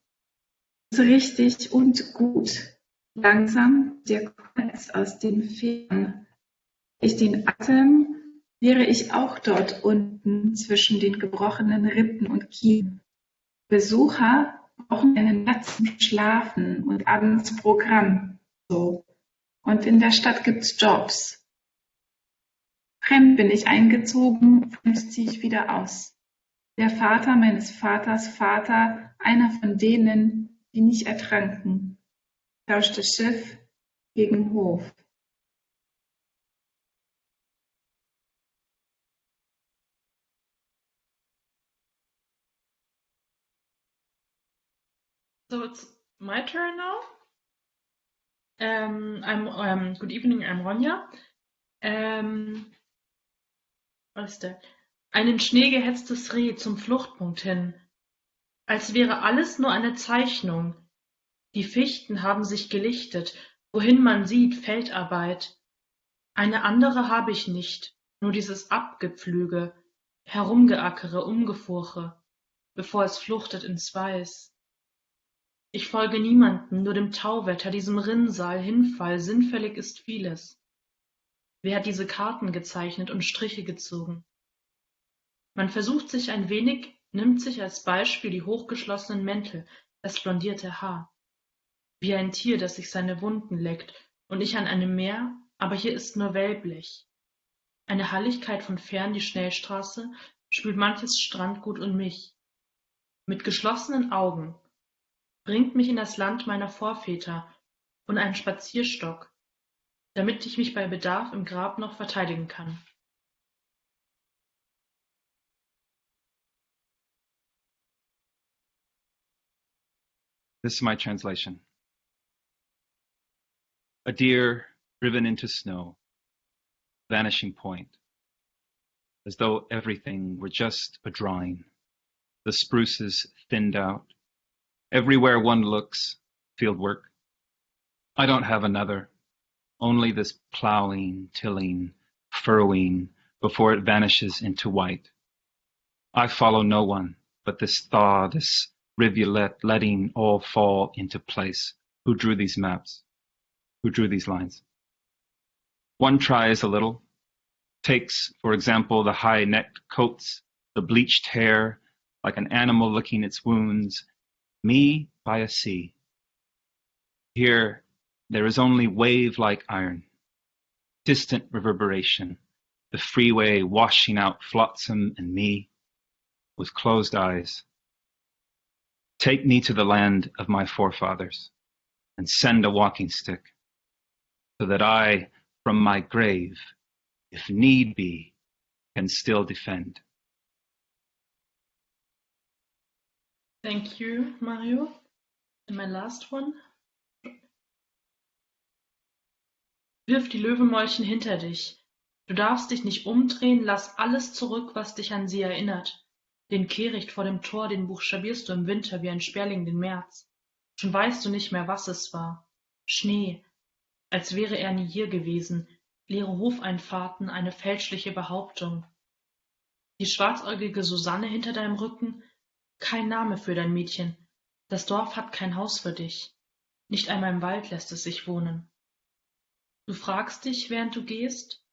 so richtig und gut. Langsam der Kreuz aus den Federn. Ich den Atem, wäre ich auch dort unten zwischen den gebrochenen Rippen und Kielen. Besucher brauchen einen Platz zum Schlafen und abends Programm. So. Und in der Stadt gibt's Jobs. Fremd bin ich eingezogen, fremd ziehe ich wieder aus. Der Vater meines Vaters Vater, einer von denen, die nicht ertranken, tauschte Schiff gegen Hof. So it's my turn now. Good evening, I'm Ronya. Was ist der? Ein in Schnee gehetztes Reh zum Fluchtpunkt hin. Als wäre alles nur eine Zeichnung. Die Fichten haben sich gelichtet, wohin man sieht, Feldarbeit. Eine andere habe ich nicht, nur dieses Abgepflüge, Herumgeackere, Umgefurche, bevor es fluchtet ins Weiß. Ich folge niemandem, nur dem Tauwetter, diesem Rinnsal, Hinfall, sinnfällig ist vieles. Wer hat diese Karten gezeichnet und Striche gezogen? Man versucht sich ein wenig, nimmt sich als Beispiel die hochgeschlossenen Mäntel, das blondierte Haar. Wie ein Tier, das sich seine Wunden leckt, und ich an einem Meer, aber hier ist nur Wellblech. Eine Halligkeit von fern die Schnellstraße spült manches Strandgut und mich. Mit geschlossenen Augen bringt mich in das Land meiner Vorväter und einen Spazierstock, damit ich mich bei Bedarf im Grab noch verteidigen kann. This is my translation. A deer driven into snow, vanishing point, as though everything were just a drawing. The spruces thinned out. Everywhere one looks, field work. I don't have another, only this plowing, tilling, furrowing before it vanishes into white. I follow no one, but this thaw, this rivulet letting all fall into place. Who drew these maps? Who drew these lines? One tries a little, takes, for example, the high-necked coats, the bleached hair, like an animal licking its wounds, me by a sea. Here, there is only wave-like iron, distant reverberation, the freeway washing out flotsam and me, with closed eyes. Take me to the land of my forefathers, and send a walking stick, so that I, from my grave, if need be, can still defend. Thank you, Mario. And my last one. Wirf die Löwenmäulchen hinter dich. Du darfst dich nicht umdrehen, lass alles zurück, was dich an sie erinnert. Den Kehricht vor dem Tor, den buchstabierst du im Winter wie ein Sperling den März. Schon weißt du nicht mehr, was es war. Schnee, als wäre er nie hier gewesen, leere Hofeinfahrten, eine fälschliche Behauptung. Die schwarzäugige Susanne hinter deinem Rücken, kein Name für dein Mädchen. Das Dorf hat kein Haus für dich. Nicht einmal im Wald lässt es sich wohnen. Du fragst dich, während du gehst,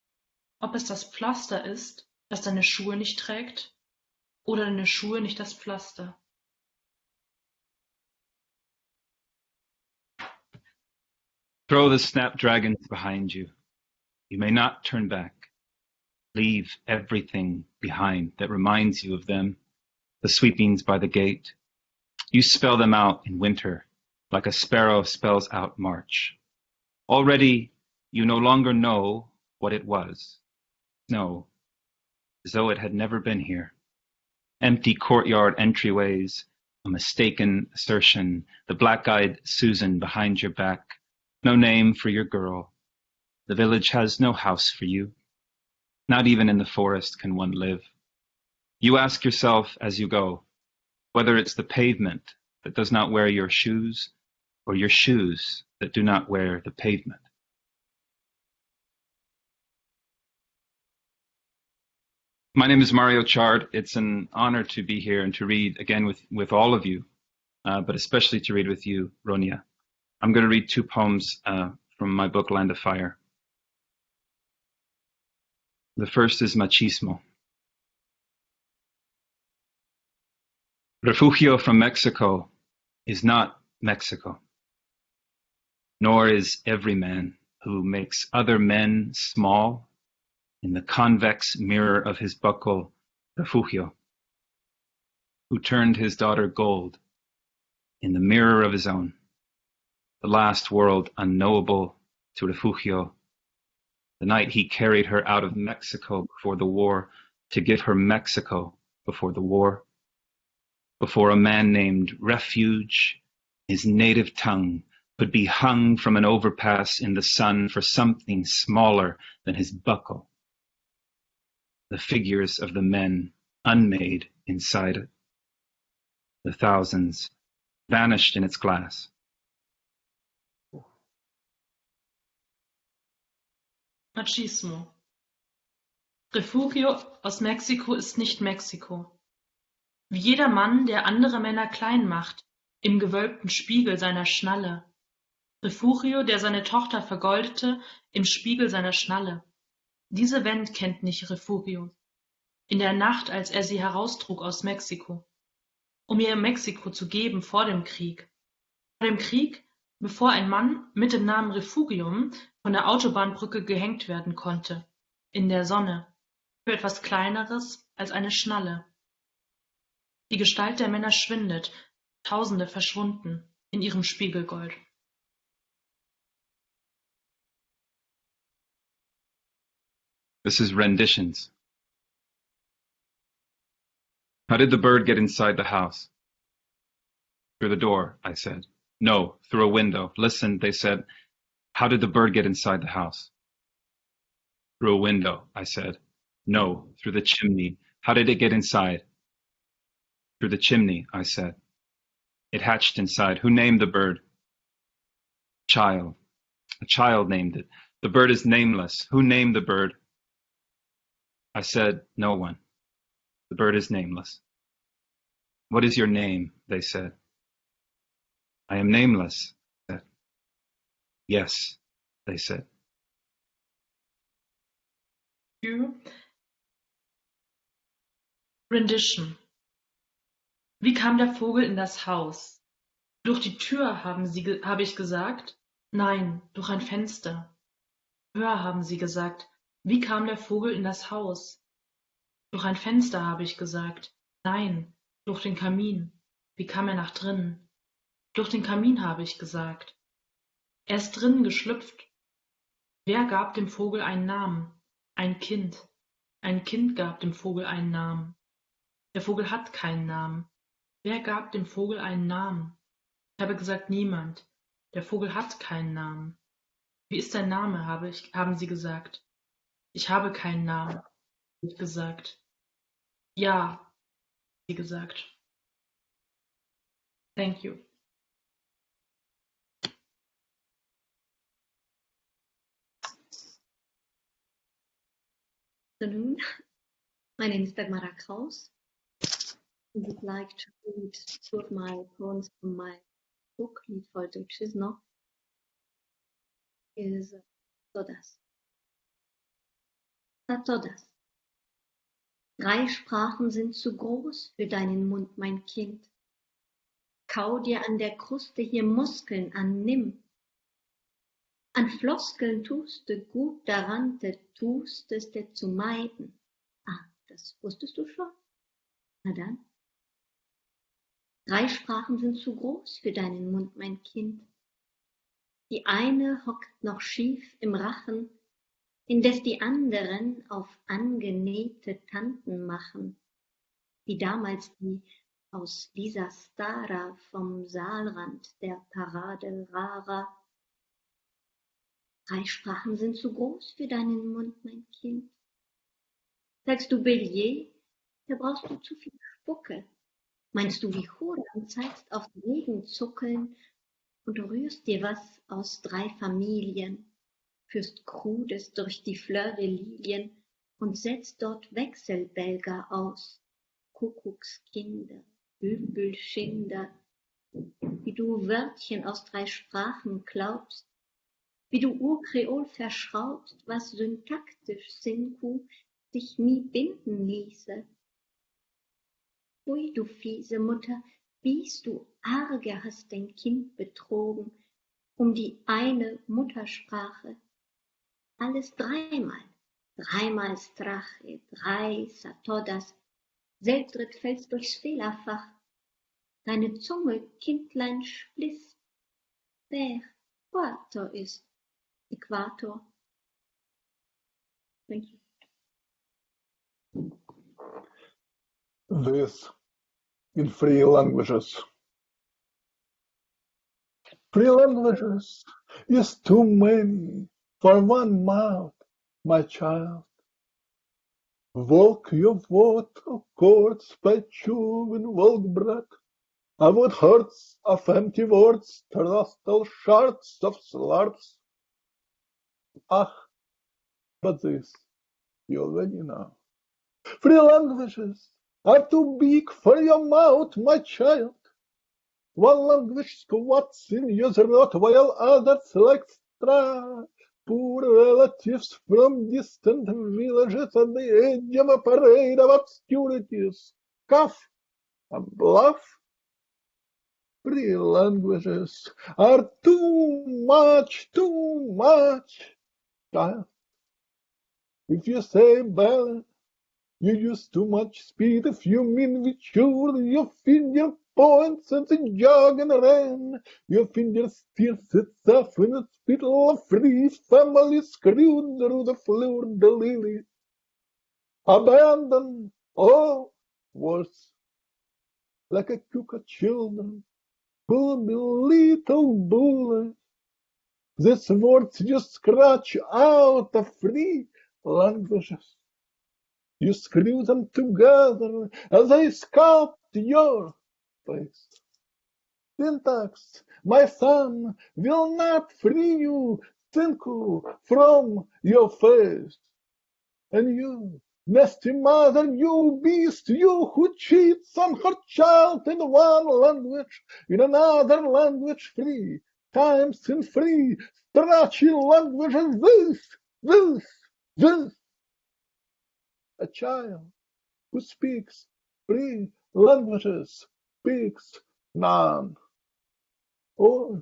ob es das Pflaster ist, das deine Schuhe nicht trägt, oder deine Schuhe nicht das Pflaster. Throw the snapdragons behind you. You may not turn back. Leave everything behind that reminds you of them, the sweepings by the gate. You spell them out in winter, like a sparrow spells out March. Already, you no longer know what it was. Snow, as though it had never been here. Empty courtyard entryways, a mistaken assertion, the black-eyed Susan behind your back. No name for your girl. The village has no house for you. Not even in the forest can one live. You ask yourself as you go, whether it's the pavement that does not wear your shoes, or your shoes that do not wear the pavement. My name is Mario Chard. It's an honor to be here and to read again with all of you but especially to read with you, Ronya. I'm going to read 2 poems from my book, Land of Fire. The first is Machismo. Refugio from Mexico is not Mexico, nor is every man who makes other men small in the convex mirror of his buckle, refugio, who turned his daughter gold in the mirror of his own, the last world unknowable to refugio, the night he carried her out of Mexico before the war to give her Mexico before the war, before a man named Refuge, his native tongue, could be hung from an overpass in the sun for something smaller than his buckle. The figures of the men unmade inside it. The thousands vanished in its glass. Machismo. Refugio aus Mexiko ist nicht Mexiko. Wie jeder Mann, der andere Männer klein macht, im gewölbten Spiegel seiner Schnalle. Refugio, der seine Tochter vergoldete, im Spiegel seiner Schnalle. Diese Welt kennt nicht Refugio. In der Nacht, als er sie heraustrug aus Mexiko. Um ihr Mexiko zu geben vor dem Krieg. Vor dem Krieg, bevor ein Mann mit dem Namen Refugium von der Autobahnbrücke gehängt werden konnte. In der Sonne. Für etwas Kleineres als eine Schnalle. Die Gestalt der Männer schwindet, Tausende verschwunden in ihrem Spiegelgold. This is renditions. How did the bird get inside the house? Through the door, I said. No, through a window. Listen, they said. How did the bird get inside the house? Through a window, I said. No, through the chimney. How did it get inside? Through the chimney, I said. It hatched inside. Who named the bird? Child. A child named it. The bird is nameless. Who named the bird? I said, no one. The bird is nameless. What is your name? They said. I am nameless, I said. Yes, they said. Rendition. Wie kam der Vogel in das Haus? Durch die Tür, habe ich gesagt? Nein, durch ein Fenster. Hör, haben sie gesagt. Wie kam der Vogel in das Haus? Durch ein Fenster, habe ich gesagt. Nein, durch den Kamin. Wie kam er nach drinnen? Durch den Kamin, habe ich gesagt. Er ist drinnen geschlüpft. Wer gab dem Vogel einen Namen? Ein Kind. Ein Kind gab dem Vogel einen Namen. Der Vogel hat keinen Namen. Wer gab dem Vogel einen Namen? Ich habe gesagt, niemand. Der Vogel hat keinen Namen. Wie ist dein Name, haben sie gesagt. Ich habe keinen Namen, habe ich gesagt. Ja, sie gesagt. Thank you. Good afternoon. My name is Dagmara Kraus. I would like to read two of my poems from my book, Lied voll Deutschismo, is Todas. Todas. 3 Sprachen sind zu groß für deinen Mund, mein Kind. Kau dir an der Kruste hier Muskeln an, nimm. An Floskeln tust du gut daran, tust es dir zu meiden. Ah, das wusstest du schon? Na dann. 3 Sprachen sind zu groß für deinen Mund, mein Kind. Die eine hockt noch schief im Rachen, indes die anderen auf angenähte Tanten machen, wie damals die aus Lisa Stara vom Saalrand der Parade Rara. 3 Sprachen sind zu groß für deinen Mund, mein Kind. Sagst du Bélier, da brauchst du zu viel Spucke. Meinst du wie Hoden und zeigst auf Regenzuckeln und rührst dir was aus 3 Familien, führst Krudes durch die Fleur de Lilien und setzt dort Wechselbelger aus, Kuckuckskinder, Bülbülschinder, wie du Wörtchen aus 3 Sprachen glaubst, wie du Urkreol verschraubst, was syntaktisch Sinku sich nie binden ließe. Hui, du fiese Mutter, wie's du arge hast dein Kind betrogen, um die eine Muttersprache. Alles dreimal Strache, 3 Satodas, Selbdritt fällst durchs Fehlerfach. Deine Zunge, Kindlein, spliss, wer Quator ist, Äquator. Thank you. This in 3 languages. 3 languages is too many for one mouth, my child. Волк your vocal cords by chewing волk bread. I would hearts of empty words, thrustle shards of slurs. Ah, but this you already know. 3 languages are too big for your mouth, my child. One language squats in your throat while others like straw. Poor relatives from distant villages at the edge of a parade of obscurities cough and bluff. 3 languages are too much, child. If you say ballad, you use too much speed. If you mean mature, you finger points at the jog and ran. Your finger steers itself in a spittle of free family screwed through the floor, the lily. Abandon all words like a cook of children. Pull me little bullet. These words you scratch out of 3 languages. You screw them together as I sculpt your face. Syntax, my son, will not free you, Sinku, from your face. And you, nasty mother, you beast, you who cheats on her child in one language, in another language 3 times in 3 stretchy languages, this. A child who speaks 3 languages speaks none. Or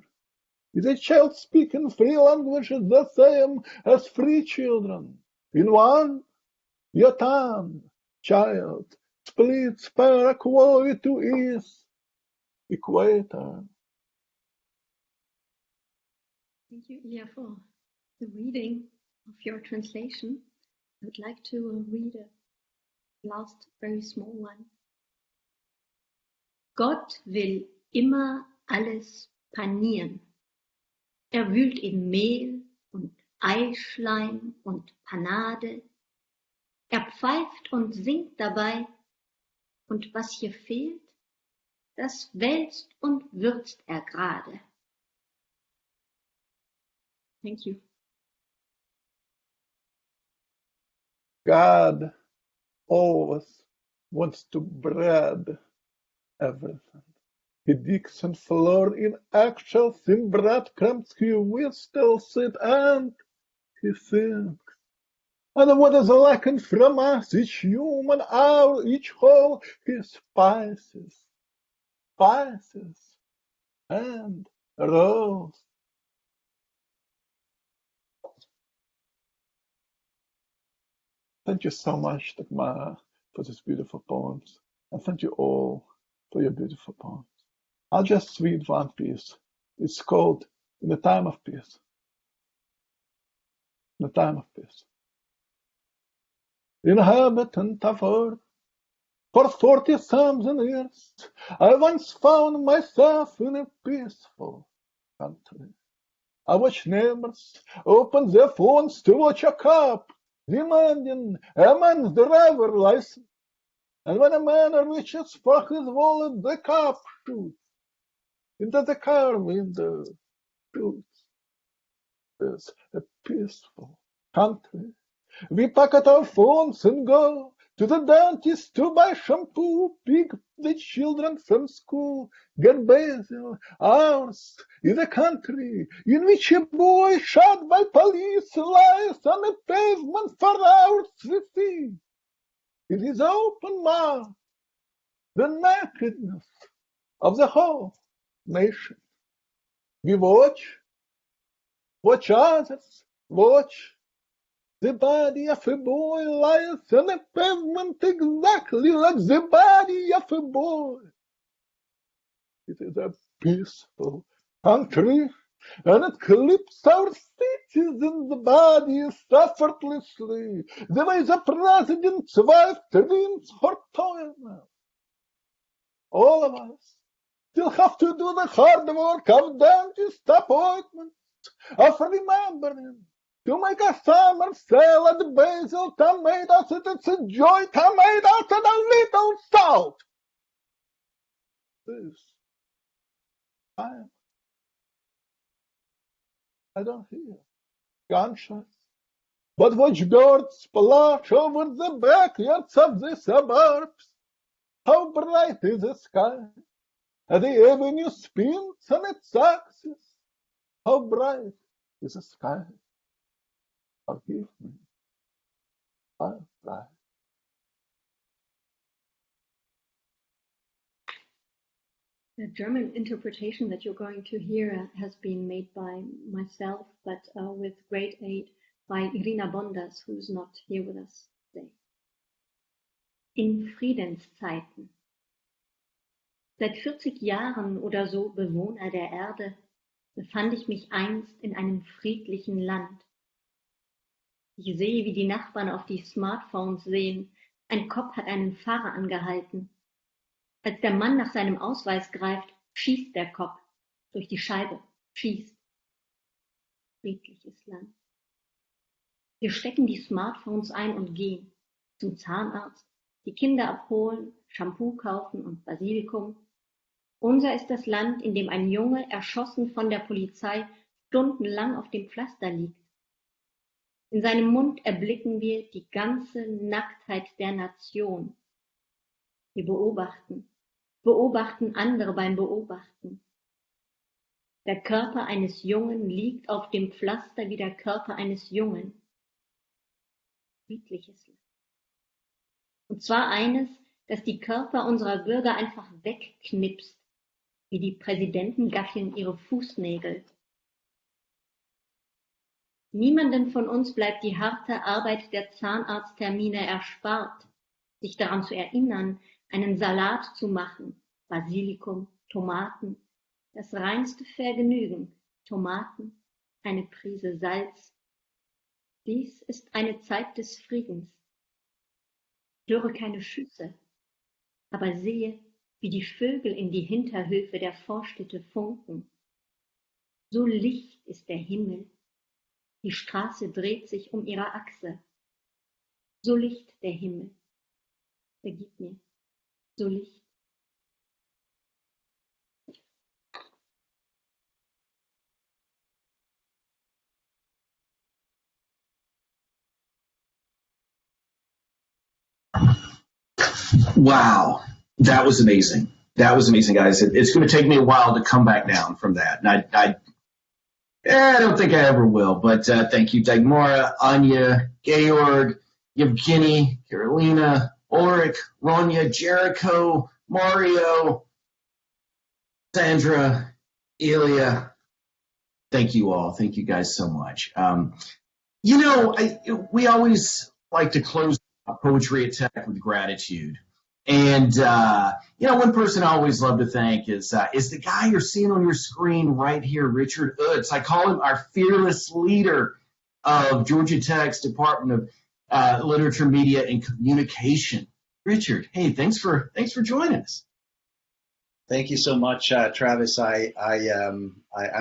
is a child speaking 3 languages the same as 3 children? In one, your tongue, child, splits per equality to its equator. Thank you, Ilya, for the reading of your translation. I would like to read a last very small one. Gott will immer alles panieren. Wühlt in Mehl und Eischleim und Panade. Pfeift und singt dabei. Und was hier fehlt, das wälzt und würzt gerade. Thank you. God always wants to bread everything. He digs and flour in eggshells, in breadcrumbs he whistles it and he sings. And what is lacking from us, each human hour, each whole, his spices and rose. Thank you so much, Dagmara, for these beautiful poems. And thank you all for your beautiful poems. I'll just read one piece. It's called In the Time of Peace. In the Time of Peace. Inhabitant of Earth, for 40,000 years, I once found myself in a peaceful country. I watched neighbors open their phones to watch a cop demanding a man's driver license. And when a man reaches for his wallet, the cop shoots into the car window. Shoots. It's a peaceful country. We pack up our phones and go to the dentist to buy shampoo, pick the children from school, get basil. Ours is a country in which a boy shot by police lies on the pavement for hours we see. It is open mouth, the nakedness of the whole nation. We watch others, watch. The body of a boy lies on the pavement exactly like the body of a boy. It is a peaceful country, and it clips our citizens' bodies effortlessly, the way the president's wife trims her toenails. All of us still have to do the hard work of dentist appointments, of remembering to make a summer salad, basil, tomatoes, it's a joy, tomatoes, and a little salt. This time, I don't hear gunshots, but watch birds splash over the backyards of the suburbs. How bright is the sky? The avenue spins on its axis. How bright is the sky? Forgive me. How bright. The German interpretation that you're going to hear has been made by myself, but with great aid by Irina Bondas, who's not here with us today. In Friedenszeiten. Seit 40 Jahren oder so Bewohner der Erde, befand ich mich einst in einem friedlichen Land. Ich sehe, wie die Nachbarn auf die Smartphones sehen. Ein Cop hat einen Fahrer angehalten. Als der Mann nach seinem Ausweis greift, schießt der Cop durch die Scheibe, schießt. Friedliches Land. Wir stecken die Smartphones ein und gehen zum Zahnarzt, die Kinder abholen, Shampoo kaufen und Basilikum. Unser ist das Land, in dem ein Junge, erschossen von der Polizei, stundenlang auf dem Pflaster liegt. In seinem Mund erblicken wir die ganze Nacktheit der Nation. Wir beobachten andere beim Beobachten. Der Körper eines Jungen liegt auf dem Pflaster wie der Körper eines Jungen. Friedliches Land. Und zwar eines, das die Körper unserer Bürger einfach wegknipst, wie die Präsidentengattin ihre Fußnägel. Niemandem von uns bleibt die harte Arbeit der Zahnarzttermine erspart, sich daran zu erinnern, einen Salat zu machen, Basilikum, Tomaten, das reinste Vergnügen, Tomaten, eine Prise Salz. Dies ist eine Zeit des Friedens. Ich höre keine Schüsse, aber sehe, wie die Vögel in die Hinterhöfe der Vorstädte funken. So licht ist der Himmel, die Straße dreht sich um ihre Achse. So licht der Himmel, vergib mir, so licht. Wow, that was amazing. That was amazing, guys. It's going to take me a while to come back down from that. And I don't think I ever will, but thank you, Dagmara, Anya, Georg, Yevgeniy, Karolina, Ulrich, Ronya, Jericho, Mario, Sandra, Ilya. Thank you all. Thank you guys so much. We always like to close Poetry Attack with gratitude. And, one person I always love to thank is the guy you're seeing on your screen right here, Richard Utz. I call him our fearless leader of Georgia Tech's Department of Literature, Media, and Communication. Richard, hey, thanks for joining us. Thank you so much, Travis. I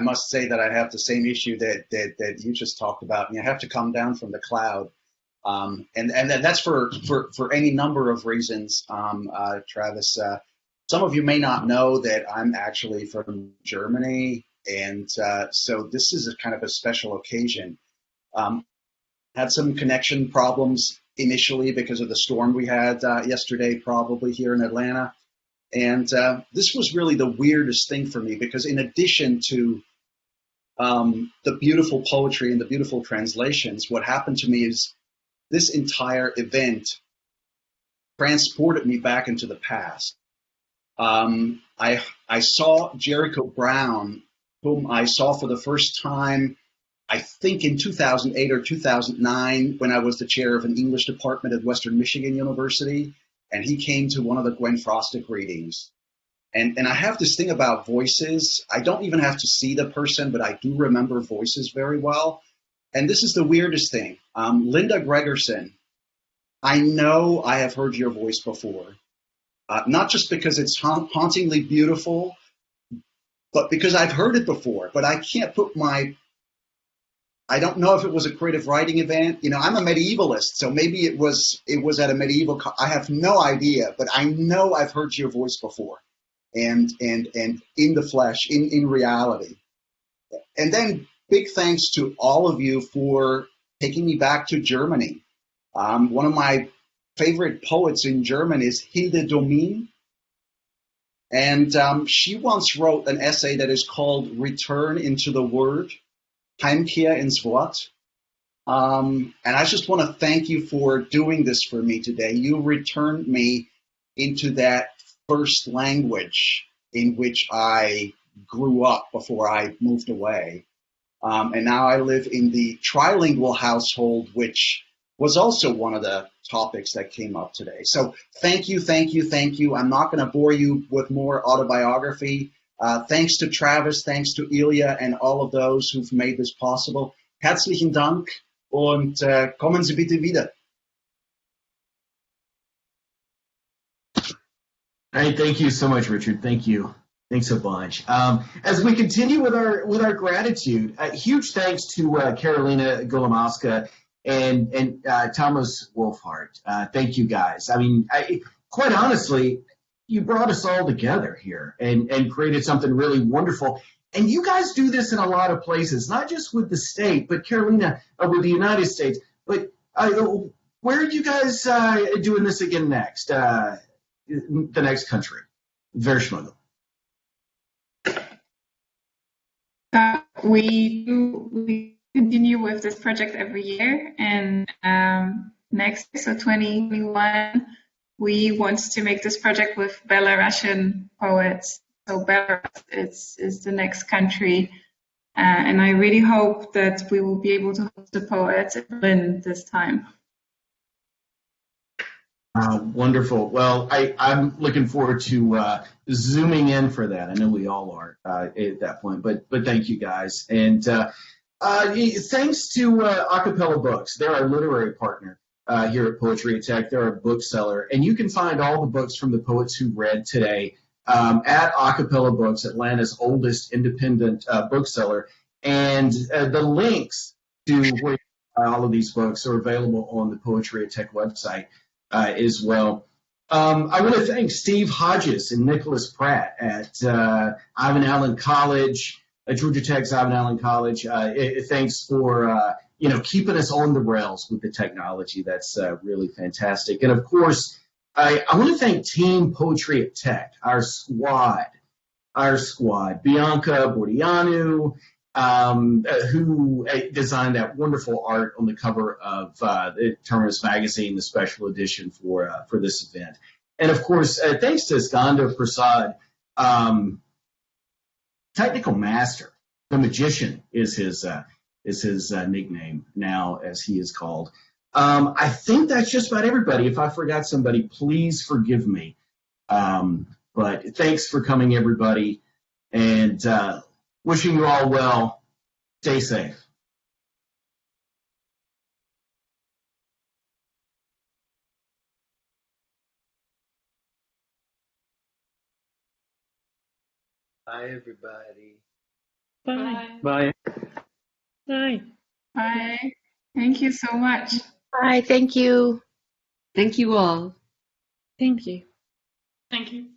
must say that I have the same issue that you just talked about. You have to come down from the cloud. And that's for any number of reasons, Travis. Some of you may not know that I'm actually from Germany, and so this is a kind of a special occasion. Had some connection problems initially because of the storm we had yesterday, probably here in Atlanta. And this was really the weirdest thing for me because in addition to the beautiful poetry and the beautiful translations, what happened to me is this entire event transported me back into the past. I saw Jericho Brown, whom I saw for the first time, I think in 2008 or 2009, when I was the chair of an English department at Western Michigan University, and he came to one of the Gwen Frostic readings. And I have this thing about voices. I don't even have to see the person, but I do remember voices very well. And this is the weirdest thing. Linda Gregerson, I know I have heard your voice before. Not just because it's hauntingly beautiful, but because I've heard it before. But I can't put I don't know if it was a creative writing event. You know, I'm a medievalist, so maybe it was at a medieval. I have no idea, but I know I've heard your voice before, and in the flesh, in reality. And then big thanks to all of you for taking me back to Germany. One of my favorite poets in German is Hilde Domin. And she once wrote an essay that is called Return into the Word, Heimkehr ins Wort. And I just want to thank you for doing this for me today. You returned me into that first language in which I grew up before I moved away. And now I live in the trilingual household, which was also one of the topics that came up today. So thank you, thank you, thank you. I'm not going to bore you with more autobiography. Thanks to Travis, thanks to Ilya and all of those who've made this possible. Herzlichen Dank und kommen Sie bitte wieder. All right, thank you so much, Richard. Thank you. Thanks a bunch. As we continue with our gratitude, huge thanks to Karolina Golimowska and Thomas Wolfhart. Thank you, guys. I mean, quite honestly, you brought us all together here and created something really wonderful. And you guys do this in a lot of places, not just with the state, but Karolina, with the United States. But where are you guys doing this again next? The next country, Verschmuggel. We continue with this project every year, and next, so 2021, we want to make this project with Belarusian poets. So Belarus is the next country, and I really hope that we will be able to host the poets in Berlin this time. Wonderful. Well, I'm looking forward to zooming in for that. I know we all are at that point, but thank you guys. And thanks to Acapella Books. They're our literary partner here at Poetry at Tech. They're a bookseller. And you can find all the books from the poets who read today at Acapella Books, Atlanta's oldest independent bookseller. And the links to where all of these books are available on the Poetry at Tech website as well. I want to thank Steve Hodges and Nicholas Pratt at Ivan Allen College, Georgia Tech's Ivan Allen College. Thanks for keeping us on the rails with the technology. That's really fantastic. And of course, I want to thank Team Poetry at Tech, our squad, Bianca Bordianu, who designed that wonderful art on the cover of the Terminus magazine, the special edition for this event. And of course, thanks to Skanda Prasad, Technical Master, the Magician is his nickname now, as he is called. I think that's just about everybody. If I forgot somebody, please forgive me. But thanks for coming, everybody, and wishing you all well. Stay safe. Bye, everybody. Bye. Bye. Bye. Bye. Thank you so much. Bye. Thank you. Thank you all. Thank you. Thank you.